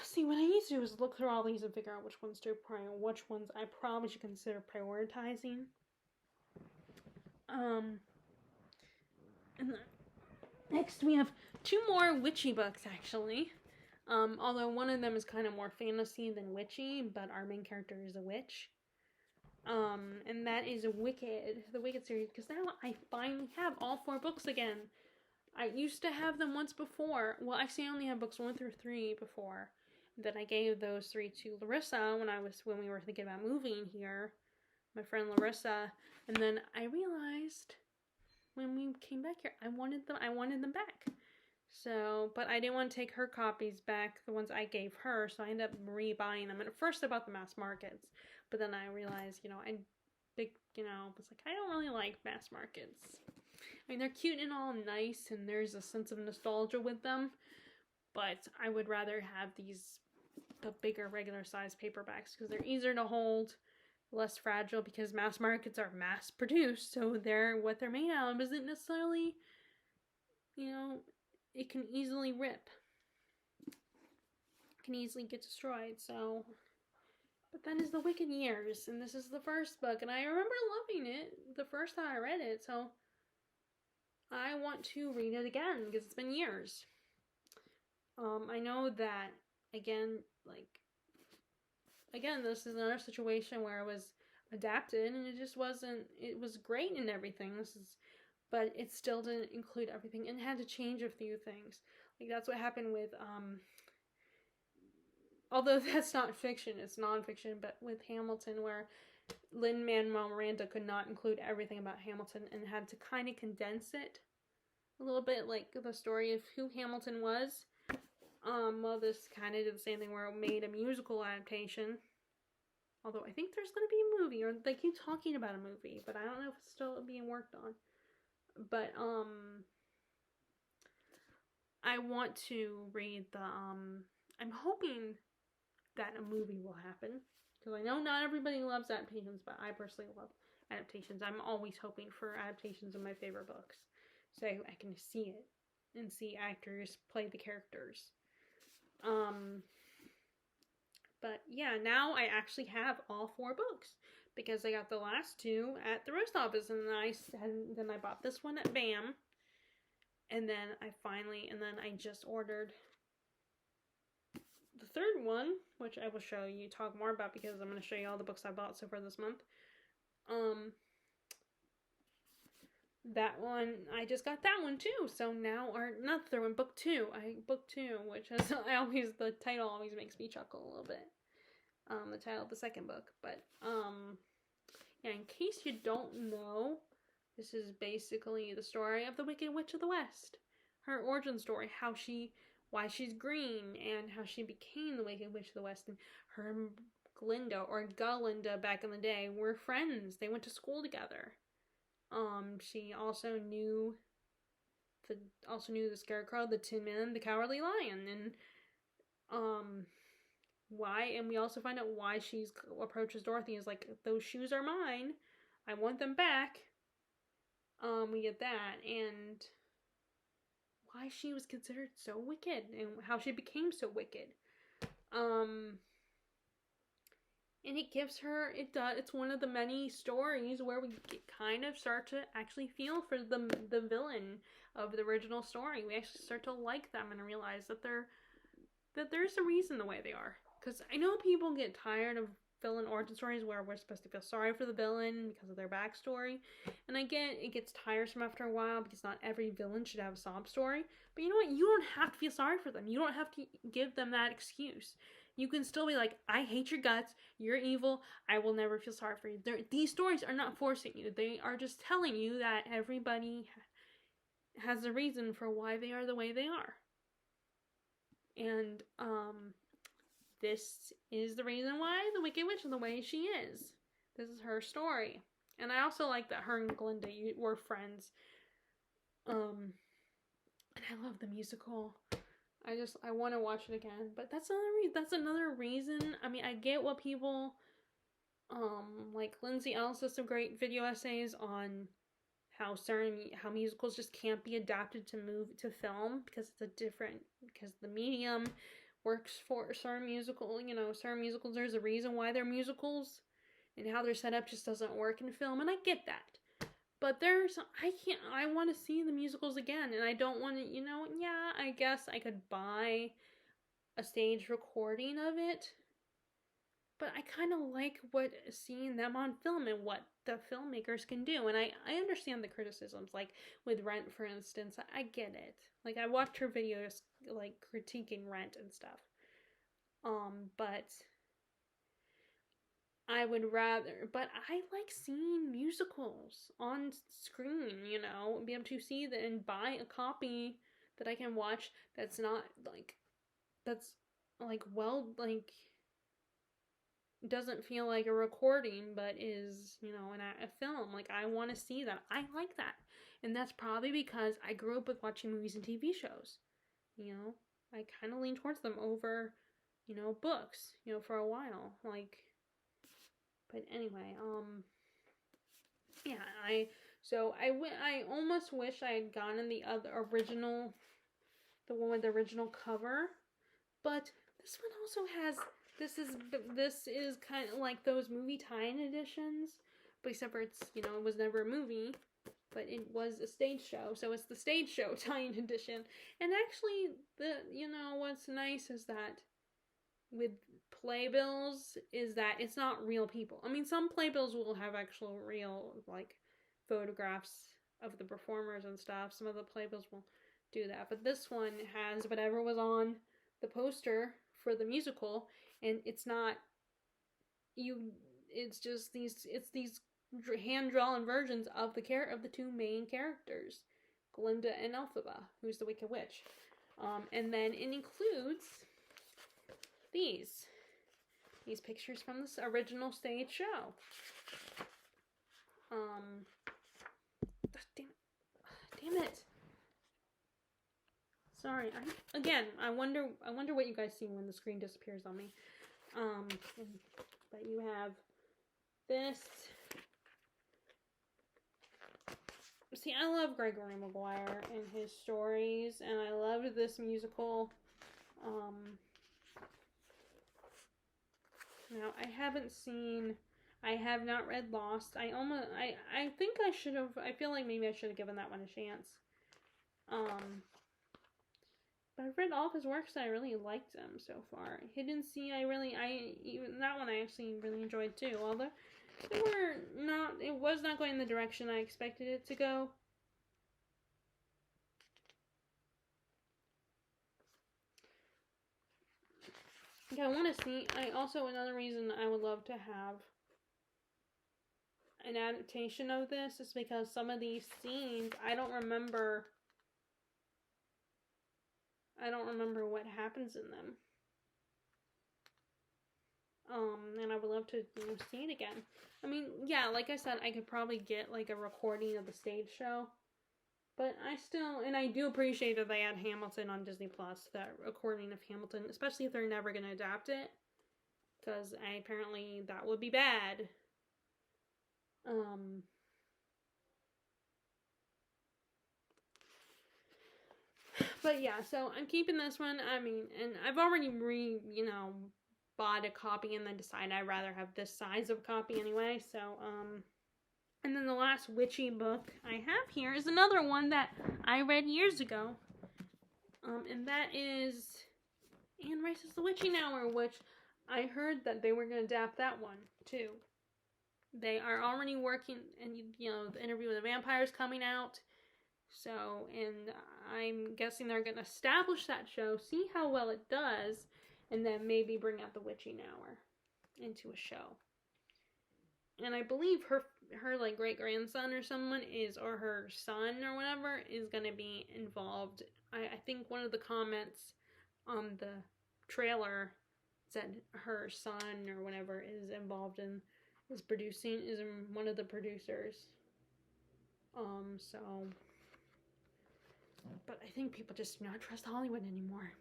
See, what I need to do is look through all these and figure out which ones I probably should consider prioritizing. And next we have 2 more witchy books, actually. Although one of them is kind of more fantasy than witchy, but our main character is a witch. And that is Wicked, the Wicked series, because now I finally have all 4 books again. I used to have them once before. Well, actually, I only had books 1 through 3 before. Then I gave those 3 to Larissa when we were thinking about moving here, my friend Larissa. And then I realized when we came back here, I wanted them back. So, but I didn't want to take her copies back, the ones I gave her, so I ended up rebuying them. And at first I bought the mass markets, but then I realized, was like, I don't really like mass markets. I mean, they're cute and all nice, and there's a sense of nostalgia with them, but I would rather have the bigger regular size paperbacks, because they're easier to hold, less fragile, because mass markets are mass produced, so what they're made out of isn't necessarily, it can easily rip. It can easily get destroyed, so. But then is The Wicked Years, and this is the first book, and I remember loving it the first time I read it, so I want to read it again, because it's been years. I know that, again, this is another situation where it was adapted, and it was great and everything, but it still didn't include everything, and had to change a few things. Like, that's what happened with, although that's not fiction, it's non-fiction, but with Hamilton, where Lin-Manuel Miranda could not include everything about Hamilton and had to kind of condense it a little bit, like the story of who Hamilton was. Well, this kind of did the same thing where it made a musical adaptation. Although I think there's going to be a movie, or they keep talking about a movie, but I don't know if it's still being worked on. But, I want to read I'm hoping that a movie will happen, because I know not everybody loves adaptations, but I personally love adaptations. I'm always hoping for adaptations of my favorite books, so I can see it, and see actors play the characters. But yeah, now I actually have all 4 books, because I got the last 2 at the post office, and then I bought this one at BAM, and then I just ordered the 3rd one, which I will talk more about, because I'm going to show you all the books I bought so far this month. That one, I just got that one too, so now, or not the 3rd one, book 2, book 2, which is the title always makes me chuckle a little bit, the title of the 2nd book, but, yeah, in case you don't know, this is basically the story of the Wicked Witch of the West, her origin story, why she's green, and how she became the Wicked Witch of the West, and her and Glinda, or Galinda back in the day, were friends. They went to school together. She also knew the Scarecrow, the Tin Man, the Cowardly Lion, and we also find out why she approaches Dorothy is like, those shoes are mine, I want them back. We get that, and why she was considered so wicked, and how she became so wicked. And it gives her, it's one of the many stories where we kind of start to actually feel for the villain of the original story. We actually start to like them and realize that there's a reason the way they are. Because I know people get tired of villain origin stories where we're supposed to feel sorry for the villain because of their backstory. And I get it gets tiresome after a while, because not every villain should have a sob story. But you know what? You don't have to feel sorry for them. You don't have to give them that excuse. You can still be like, I hate your guts, you're evil, I will never feel sorry for you. These stories are not forcing you. They are just telling you that everybody has a reason for why they are the way they are. And, this is the reason why the Wicked Witch is the way she is. This is her story. And I also like that her and Glinda were friends. And I love the musical. I want to watch it again. But that's another reason. I mean, I get what people, like Lindsay Ellis does some great video essays on how musicals just can't be adapted to film, because because the medium works for certain musicals. There's a reason why they're musicals, and how they're set up just doesn't work in film, and I get that. But I want to see the musicals again, and I don't want to, yeah, I guess I could buy a stage recording of it, but I kind of like seeing them on film and what the filmmakers can do. And I understand the criticisms, like with Rent, for instance. I get it. Like, I watched her videos, like, critiquing Rent and stuff. But I would rather, but I like seeing musicals on screen, be able to see that and buy a copy that I can watch that's not, like, that's, like, well, like, doesn't feel like a recording, but is, a film. Like, I want to see that. I like that. And that's probably because I grew up with watching movies and TV shows. I kind of lean towards them over, books, for a while. Like, but anyway, yeah, I almost wish I had gotten the other original, the one with the original cover, but this one also has, this is kind of like those movie tie-in editions, but except for it was never a movie, but it was a stage show, so it's the stage show tie-in edition. And actually, what's nice is that with playbills is that it's not real people. I mean, some playbills will have actual real, like, photographs of the performers and stuff. Some of the playbills will do that, but this one has whatever was on the poster for the musical, and it's not it's just these hand-drawn versions of the two main characters, Glinda and Elphaba, who's the Wicked Witch. And then it includes these pictures from this original stage show. Damn it. Sorry. I wonder what you guys see when the screen disappears on me. But you have this. See, I love Gregory Maguire and his stories, and I loved this musical. Now, I have not read Lost. I think I should have, I feel like maybe I should have given that one a chance. But I've read all of his works and I really liked them so far. Hidden Sea, even that one I actually really enjoyed too. Although it was not going the direction I expected it to go. Yeah, I want to see. Another reason I would love to have an adaptation of this is because some of these scenes I don't remember what happens in them. And I would love to see it again. I mean, yeah, like I said, I could probably get like a recording of the stage show. But I do appreciate that they had Hamilton on Disney Plus, that recording of Hamilton, especially if they're never going to adapt it. Because apparently that would be bad. But yeah, so I'm keeping this one. I mean, and I've already bought a copy and then decided I'd rather have this size of copy anyway. So, and then the last witchy book I have here is another one that I read years ago. And that is Anne Rice's The Witching Hour, which I heard that they were going to adapt that one too. They are already working, and the Interview with the Vampire is coming out. So, and I'm guessing they're going to establish that show, see how well it does, and then maybe bring out The Witching Hour into a show. And I believe her like great-grandson or someone or her son or whatever is going to be involved. I think one of the comments on the trailer said her son or whatever is involved in, is one of the producers. So, but I think people just do not trust Hollywood anymore.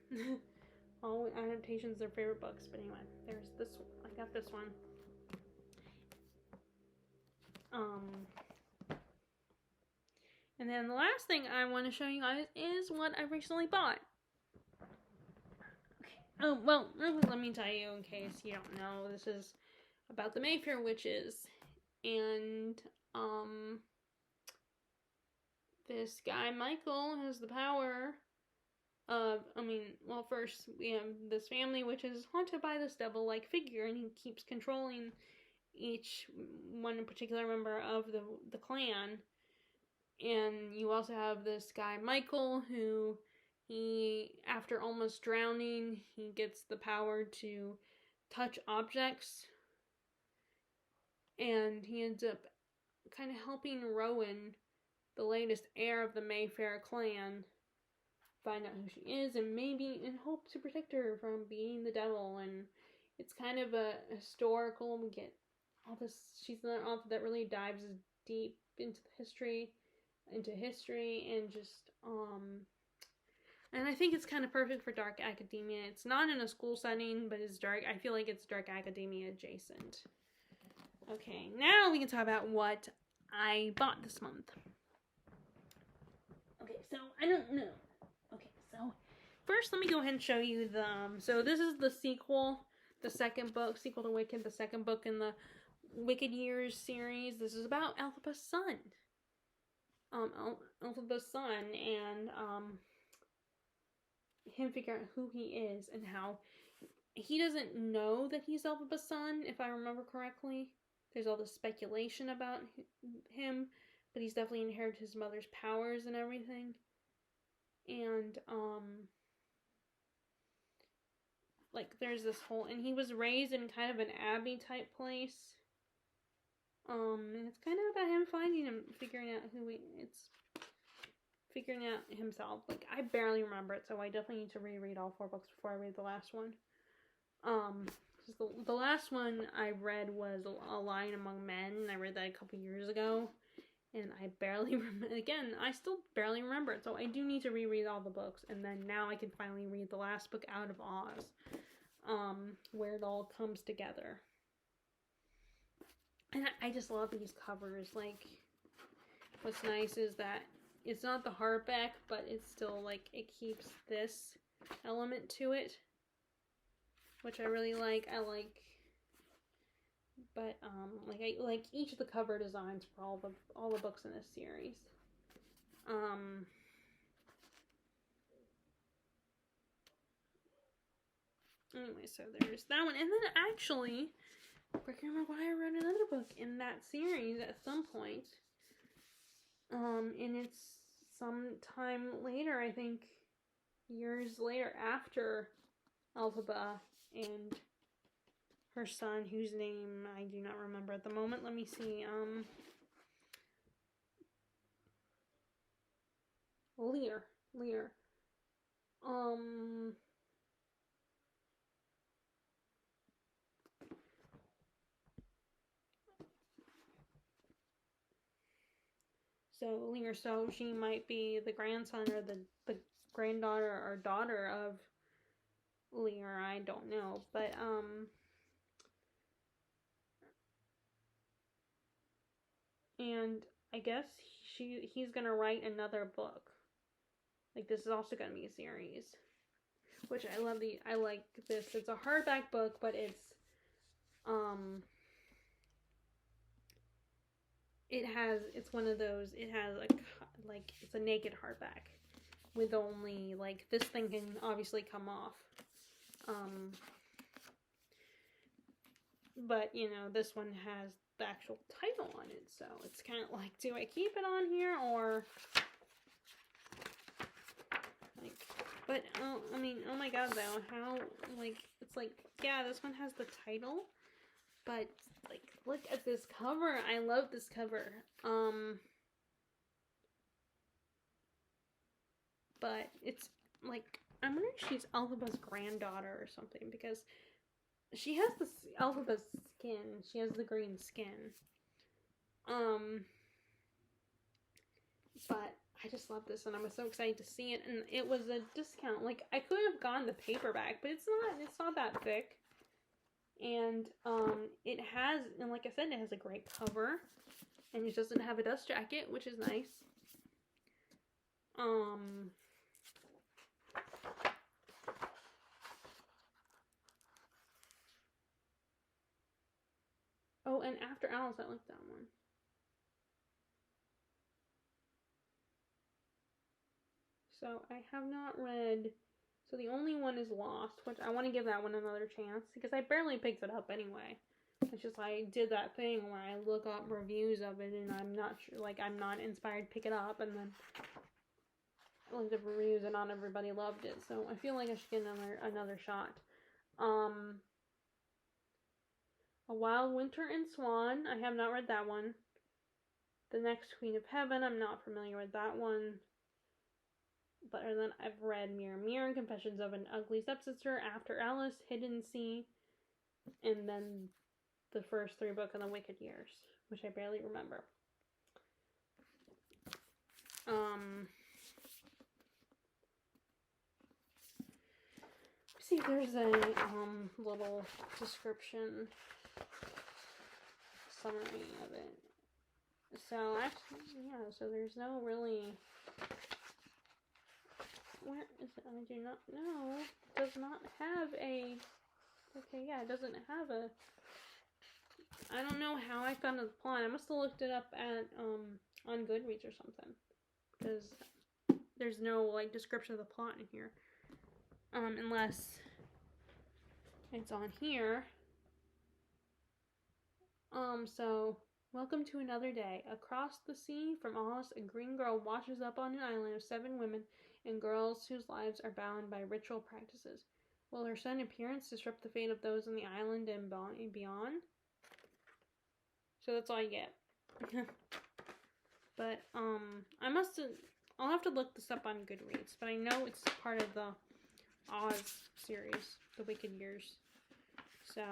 All adaptations are favorite books. But anyway, there's this one. I got this one. And then the last thing I want to show you guys is what I recently bought. Okay. Oh, well, let me tell you in case you don't know. This is about the Mayfair Witches. And, this guy, Michael, has the power of, first we have this family which is haunted by this devil-like figure, and he keeps controlling each one particular member of the clan. And you also have this guy, Michael, who after almost drowning, he gets the power to touch objects. And he ends up kind of helping Rowan, the latest heir of the Mayfair clan, find out who she is, and maybe in hope to protect her from being the devil. And it's kind of a historical, we get all this, she's an author that really dives deep into history, and just, and I think it's kind of perfect for dark academia. It's not in a school setting, but it's dark. I feel like it's dark academia adjacent. Okay, now we can talk about what I bought this month. Okay, so I don't know. Okay, so first let me go ahead and show you so this is the sequel, the second book, sequel to Wicked, the second book in the Wicked Years series. This is about Elphaba's son. Elphaba's son, and him figuring out who he is and how he doesn't know that he's Elphaba's son, if I remember correctly. There's all this speculation about him, but he's definitely inherited his mother's powers and everything. And there's this whole, and he was raised in kind of an abbey type place. And it's kind of about him finding him, figuring out figuring out himself. I barely remember it, so I definitely need to reread all 4 books before I read the last one. The last one I read was A Lion Among Men, and I read that a couple years ago, and I barely remember. Again, I still barely remember it, so I do need to reread all the books, and then now I can finally read the last book, Out of Oz, where it all comes together. And I just love these covers. What's nice is that it's not the hardback, but it's still, it keeps this element to it, which I really like. But I like each of the cover designs for all the books in this series. Anyway, so there's that one, and then actually, Ricky Maguire wrote another book in that series at some point. And it's sometime later, I think, years later, after Elphaba and her son, whose name I do not remember at the moment. Let me see. Lear. So Lear, so she might be the grandson or the granddaughter or daughter of Lear. I don't know, but and I guess he's gonna write another book. This is also gonna be a series, which I like this. It's a hardback book, but it's it's one of those, it has it's a naked hardback with only this thing can obviously come off. But this one has the actual title on it, so it's kind of do I keep it on here or but oh my god though, how it's yeah, this one has the title, but look at this cover. I love this cover. But it's I'm wondering if she's Elphaba's granddaughter or something, because she has this Elphaba's skin. She has the green skin. But I just love this, and I'm so excited to see it. And it was a discount. I could have gone the paperback, but it's not that thick. And it has, and like I said, it has a great cover, and it doesn't have a dust jacket, which is nice. Oh, and After Alice, I like that one. So I have not read, so the only one is Lost, which I want to give that one another chance, because I barely picked it up anyway. It's just I did that thing where I look up reviews of it and I'm not sure, like I'm not inspired to pick it up, and then I looked up reviews and not everybody loved it, so I feel like I should get another shot. A Wild Winter in Swan, I have not read that one. The Next Queen of Heaven, I'm not familiar with that one. But then I've read Mirror Mirror, Confessions of an Ugly Stepsister, After Alice, Hidden Sea, and then the first 3 books in the Wicked Years, which I barely remember. See, there's a little description summary of it. So actually, yeah, so there's no really, where is it? I do not know. It does not have a, okay, yeah, it doesn't have a, I don't know how I found the plot. I must have looked it up at, on Goodreads or something, because there's no, like, description of the plot in here. Unless it's on here. So, welcome to another day. Across the sea from Oz, a green girl washes up on an island of 7 women and girls whose lives are bound by ritual practices. Will her sudden appearance disrupt the fate of those on the island and beyond? So that's all I get. But, I'll have to look this up on Goodreads, but I know it's part of the Oz series, The Wicked Years. So,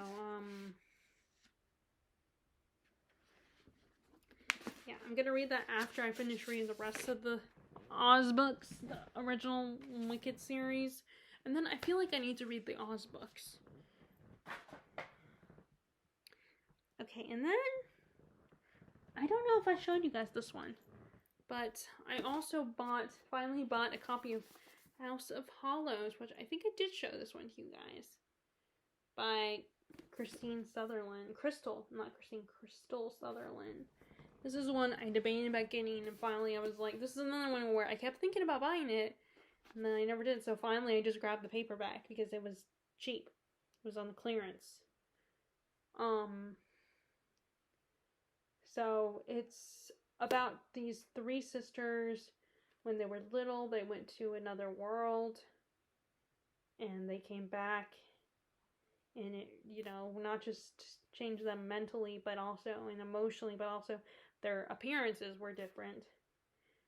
yeah, I'm gonna read that after I finish reading the rest of the Oz books, the original Wicked series, and then I feel like I need to read the Oz books. Okay, and then, I don't know if I showed you guys this one, but I also finally bought a copy of House of Hollows, which I think I did show this one to you guys, by Crystal Sutherland. This is one I debated about getting, and finally I was like, this is another one where I kept thinking about buying it, and then I never did, so finally I just grabbed the paperback, because it was cheap. It was on the clearance. So it's about these 3 sisters. When they were little, they went to another world, and they came back, and it, not just changed them mentally, but also, and emotionally, but also their appearances were different.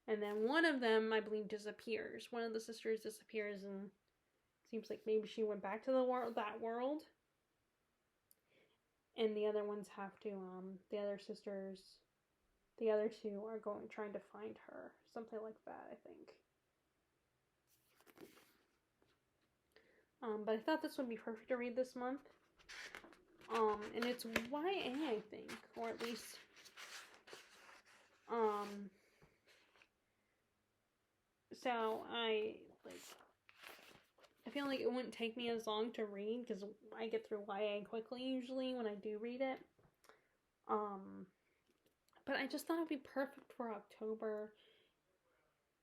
And then one of them, I believe, disappears. One of the sisters disappears, and it seems like maybe she went back to that world. And the other ones have to, the other 2 are trying to find her. Something like that, I think. But I thought this would be perfect to read this month. And it's YA, I think, or at least, so I feel like it wouldn't take me as long to read, because I get through YA quickly usually when I do read it. But I just thought it would be perfect for October,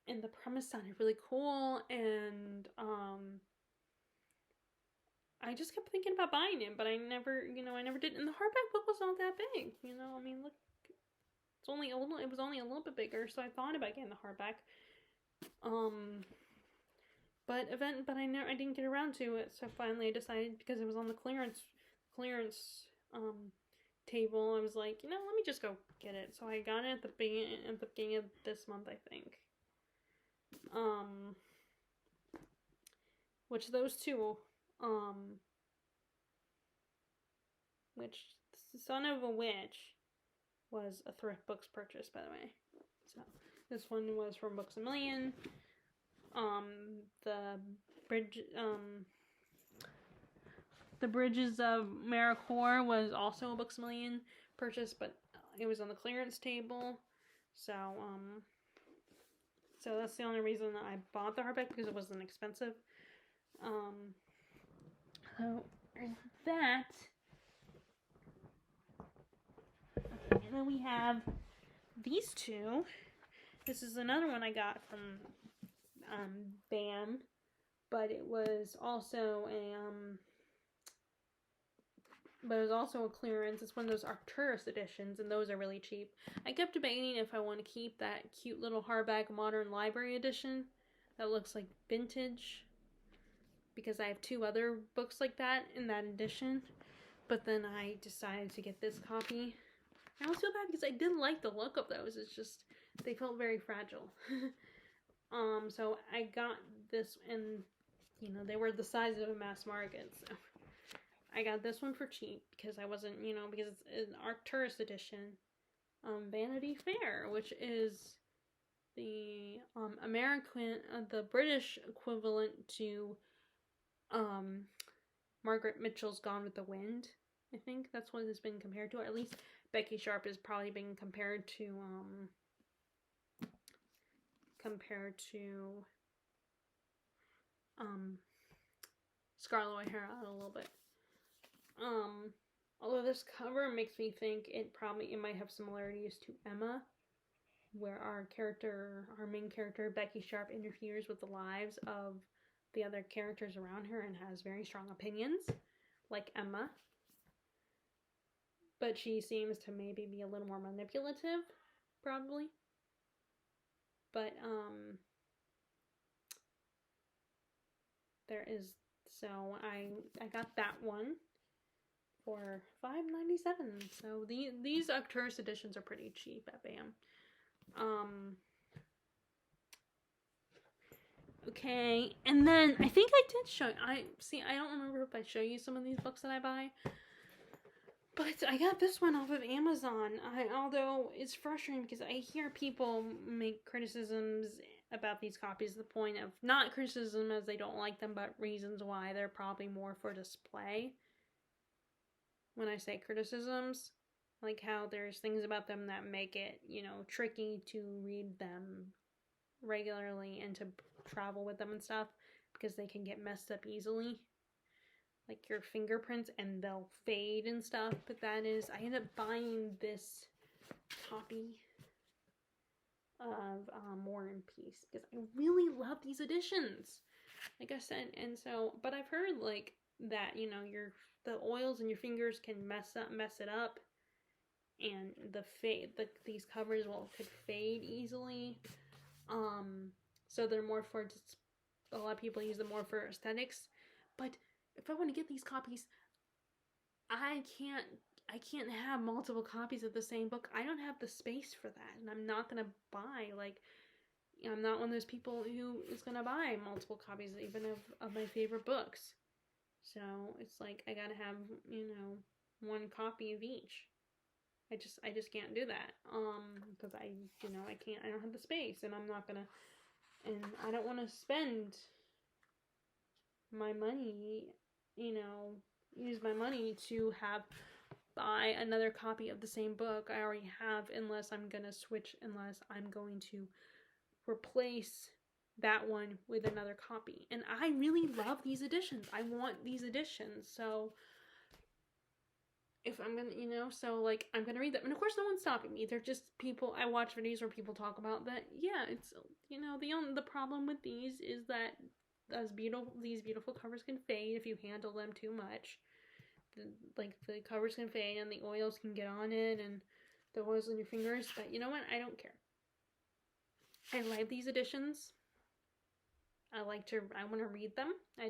and the premise sounded really cool, and, I just kept thinking about buying it, but I never did. And the hardback book was not that big, I mean, look, it was only a little bit bigger, so I thought about getting the hardback. But I didn't get around to it, so finally I decided, because it was on the clearance table, I was like, let me just go get it. So I got it at the beginning of this month, I think. Which those 2, which Son of a Witch was a Thrift Books purchase, by the way. So this one was from Books A Million. The Bridges of Maricor was also a Books A Million purchase, but it was on the clearance table. So that's the only reason that I bought the hardback, because it wasn't expensive. So there's that. Okay, and then we have these 2. This is another one I got from BAM, but it was also a clearance. It's one of those Arcturus editions, and those are really cheap. I kept debating if I want to keep that cute little hardback modern library edition that looks like vintage, because I have 2 other books like that in that edition. But then I decided to get this copy. I always feel bad because I did like the look of those. It's just they felt very fragile. So I got this, and they were the size of a mass market. So I got this one for cheap because I wasn't, because it's an Arcturus edition. Vanity Fair, which is the the British equivalent to Margaret Mitchell's Gone with the Wind. I think that's what it's been compared to. Or at least Becky Sharp has probably been compared to Scarlett O'Hara a little bit. Although this cover makes me think it might have similarities to Emma, where our main character, Becky Sharp, interferes with the lives of the other characters around her and has very strong opinions, like Emma. But she seems to maybe be a little more manipulative, probably. But, so I got that one for $5.97. So these Arcturus editions are pretty cheap at BAM. Okay, and then I think I did show I don't remember if I show you some of these books that I buy, but I got this one off of Amazon. Although it's frustrating because I hear people make criticisms about these copies to the point of not criticism as they don't like them, but reasons why they're probably more for display. When I say criticisms, like how there's things about them that make it, tricky to read them regularly and to travel with them and stuff, because they can get messed up easily, like your fingerprints, and they'll fade and stuff. But I ended up buying this copy of War and Peace because I really love these editions, like I said. And so, but I've heard like that, the oils in your fingers can mess it up, and these covers could fade easily. So they're more for just, a lot of people use them more for aesthetics. But if I want to get these copies, I can't have multiple copies of the same book. I don't have the space for that, and I'm not gonna buy, I'm not one of those people who is gonna buy multiple copies even of my favorite books. So it's like I gotta have, one copy of each. I just can't do that. Because I don't have the space, and I'm not gonna, and I don't want to spend my money, use my money to buy another copy of the same book I already have, unless I'm going to replace that one with another copy. And I really love these editions. I want these editions. So if I'm gonna, I'm gonna read them. And of course, no one's stopping me. They're just people. I watch videos where people talk about that. Yeah, it's, the problem with these is that these beautiful covers can fade if you handle them too much. The covers can fade, and the oils can get on it, and the oils on your fingers. But you know what? I don't care. I like these editions. I want to read them. I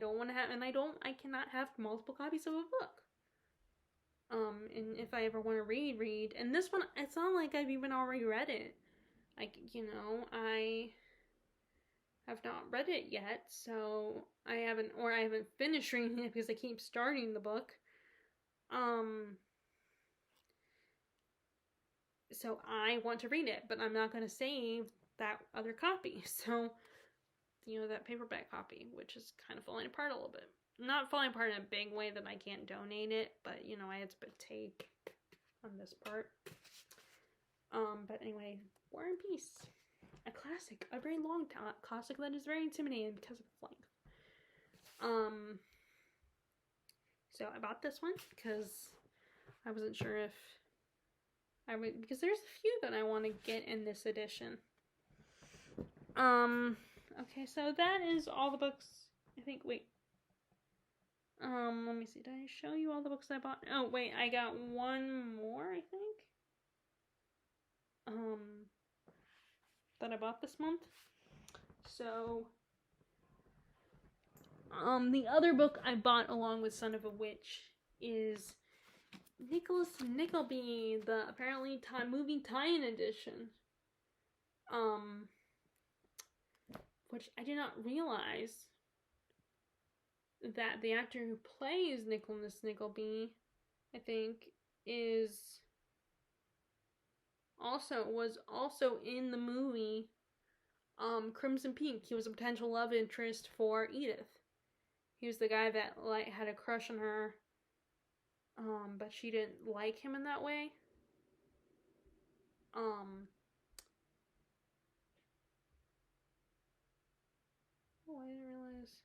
cannot have multiple copies of a book. And if I ever want to read, and this one, it's not like I've even already read it. I have not read it yet, so I haven't finished reading it because I keep starting the book. So I want to read it, but I'm not going to save that other copy. So, that paperback copy, which is kind of falling apart a little bit. Not falling apart in a big way that I can't donate it, but, I had to put tape on this part. But anyway, War and Peace. A classic. A very long classic that is very intimidating because of its length. So I bought this one because I wasn't sure if because there's a few that I want to get in this edition. Okay, so that is all the books. I think, wait. Let me see. Did I show you all the books I bought? Oh, wait, I got one more, I think. That I bought this month. So, the other book I bought along with Son of a Witch is Nicholas Nickleby, the apparently movie tie-in edition. Which I did not realize that the actor who plays Nicholas Nickleby, I think, was also in the movie Crimson Peak. He was a potential love interest for Edith. He was the guy that had a crush on her, but she didn't like him in that way. Oh, I didn't realize.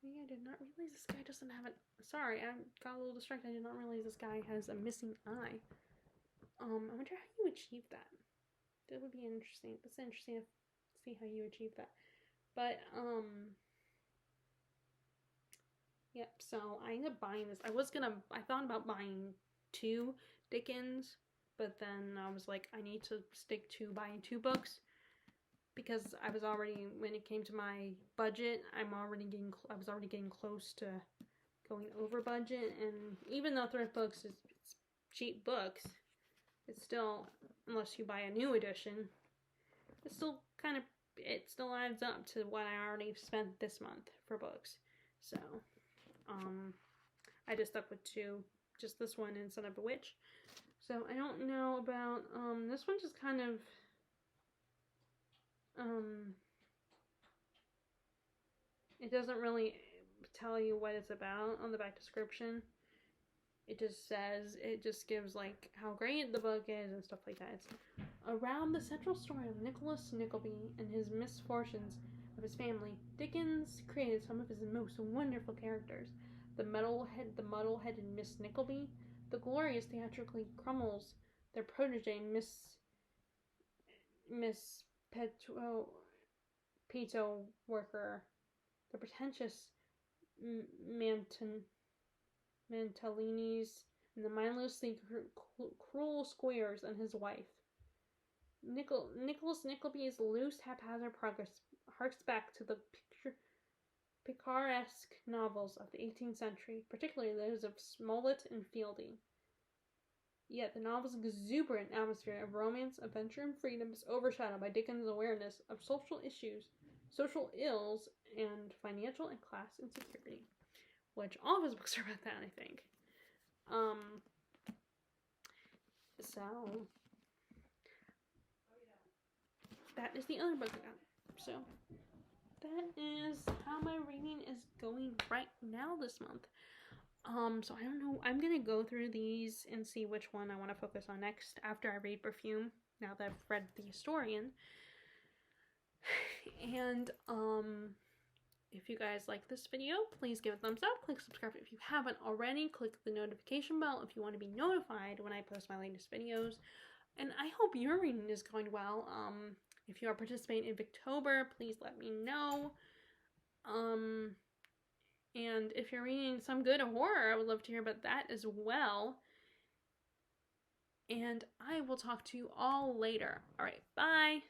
Yeah, I did not realize this guy doesn't have it. Sorry, I got a little distracted. I did not realize this guy has a missing eye. I wonder how you achieve that. That would be interesting. It's interesting to see how you achieve that. But, yep, so I ended up buying this. I thought about buying 2 Dickens, but then I was like, I need to stick to buying 2 books. Because I was already, when it came to my budget, I was already getting close to going over budget. And even though Thrift Books is cheap books, it's still, unless you buy a new edition, it still adds up to what I already spent this month for books. So, I just stuck with 2, just this one and Son of a Witch. So I don't know about, this one just kind of, it doesn't really tell you what it's about on the back description. It just gives like how great the book is and stuff like that. It's around the central story of Nicholas Nickleby and his misfortunes of his family. Dickens created some of his most wonderful characters. The muddle-headed Miss Nickleby, the glorious theatrically Crummles, their protege Miss Peto worker, the pretentious Mantalinis, and the mindlessly cruel Squares and his wife. Nicholas Nickleby's loose, haphazard progress harks back to the picaresque novels of the 18th century, particularly those of Smollett and Fielding. Yet the novel's exuberant atmosphere of romance, adventure, and freedom is overshadowed by Dickens' awareness of social issues, social ills, and financial and class insecurity. Which all of his books are about that, I think. So that is the other book I got. So that is how my reading is going right now this month. So I don't know. I'm gonna go through these and see which one I want to focus on next after I read Perfume, now that I've read The Historian. And, if you guys like this video, please give it a thumbs up. Click subscribe if you haven't already. Click the notification bell if you want to be notified when I post my latest videos. And I hope your reading is going well. If you are participating in Victober, please let me know. And if you're reading some good horror, I would love to hear about that as well. And I will talk to you all later. All right, bye.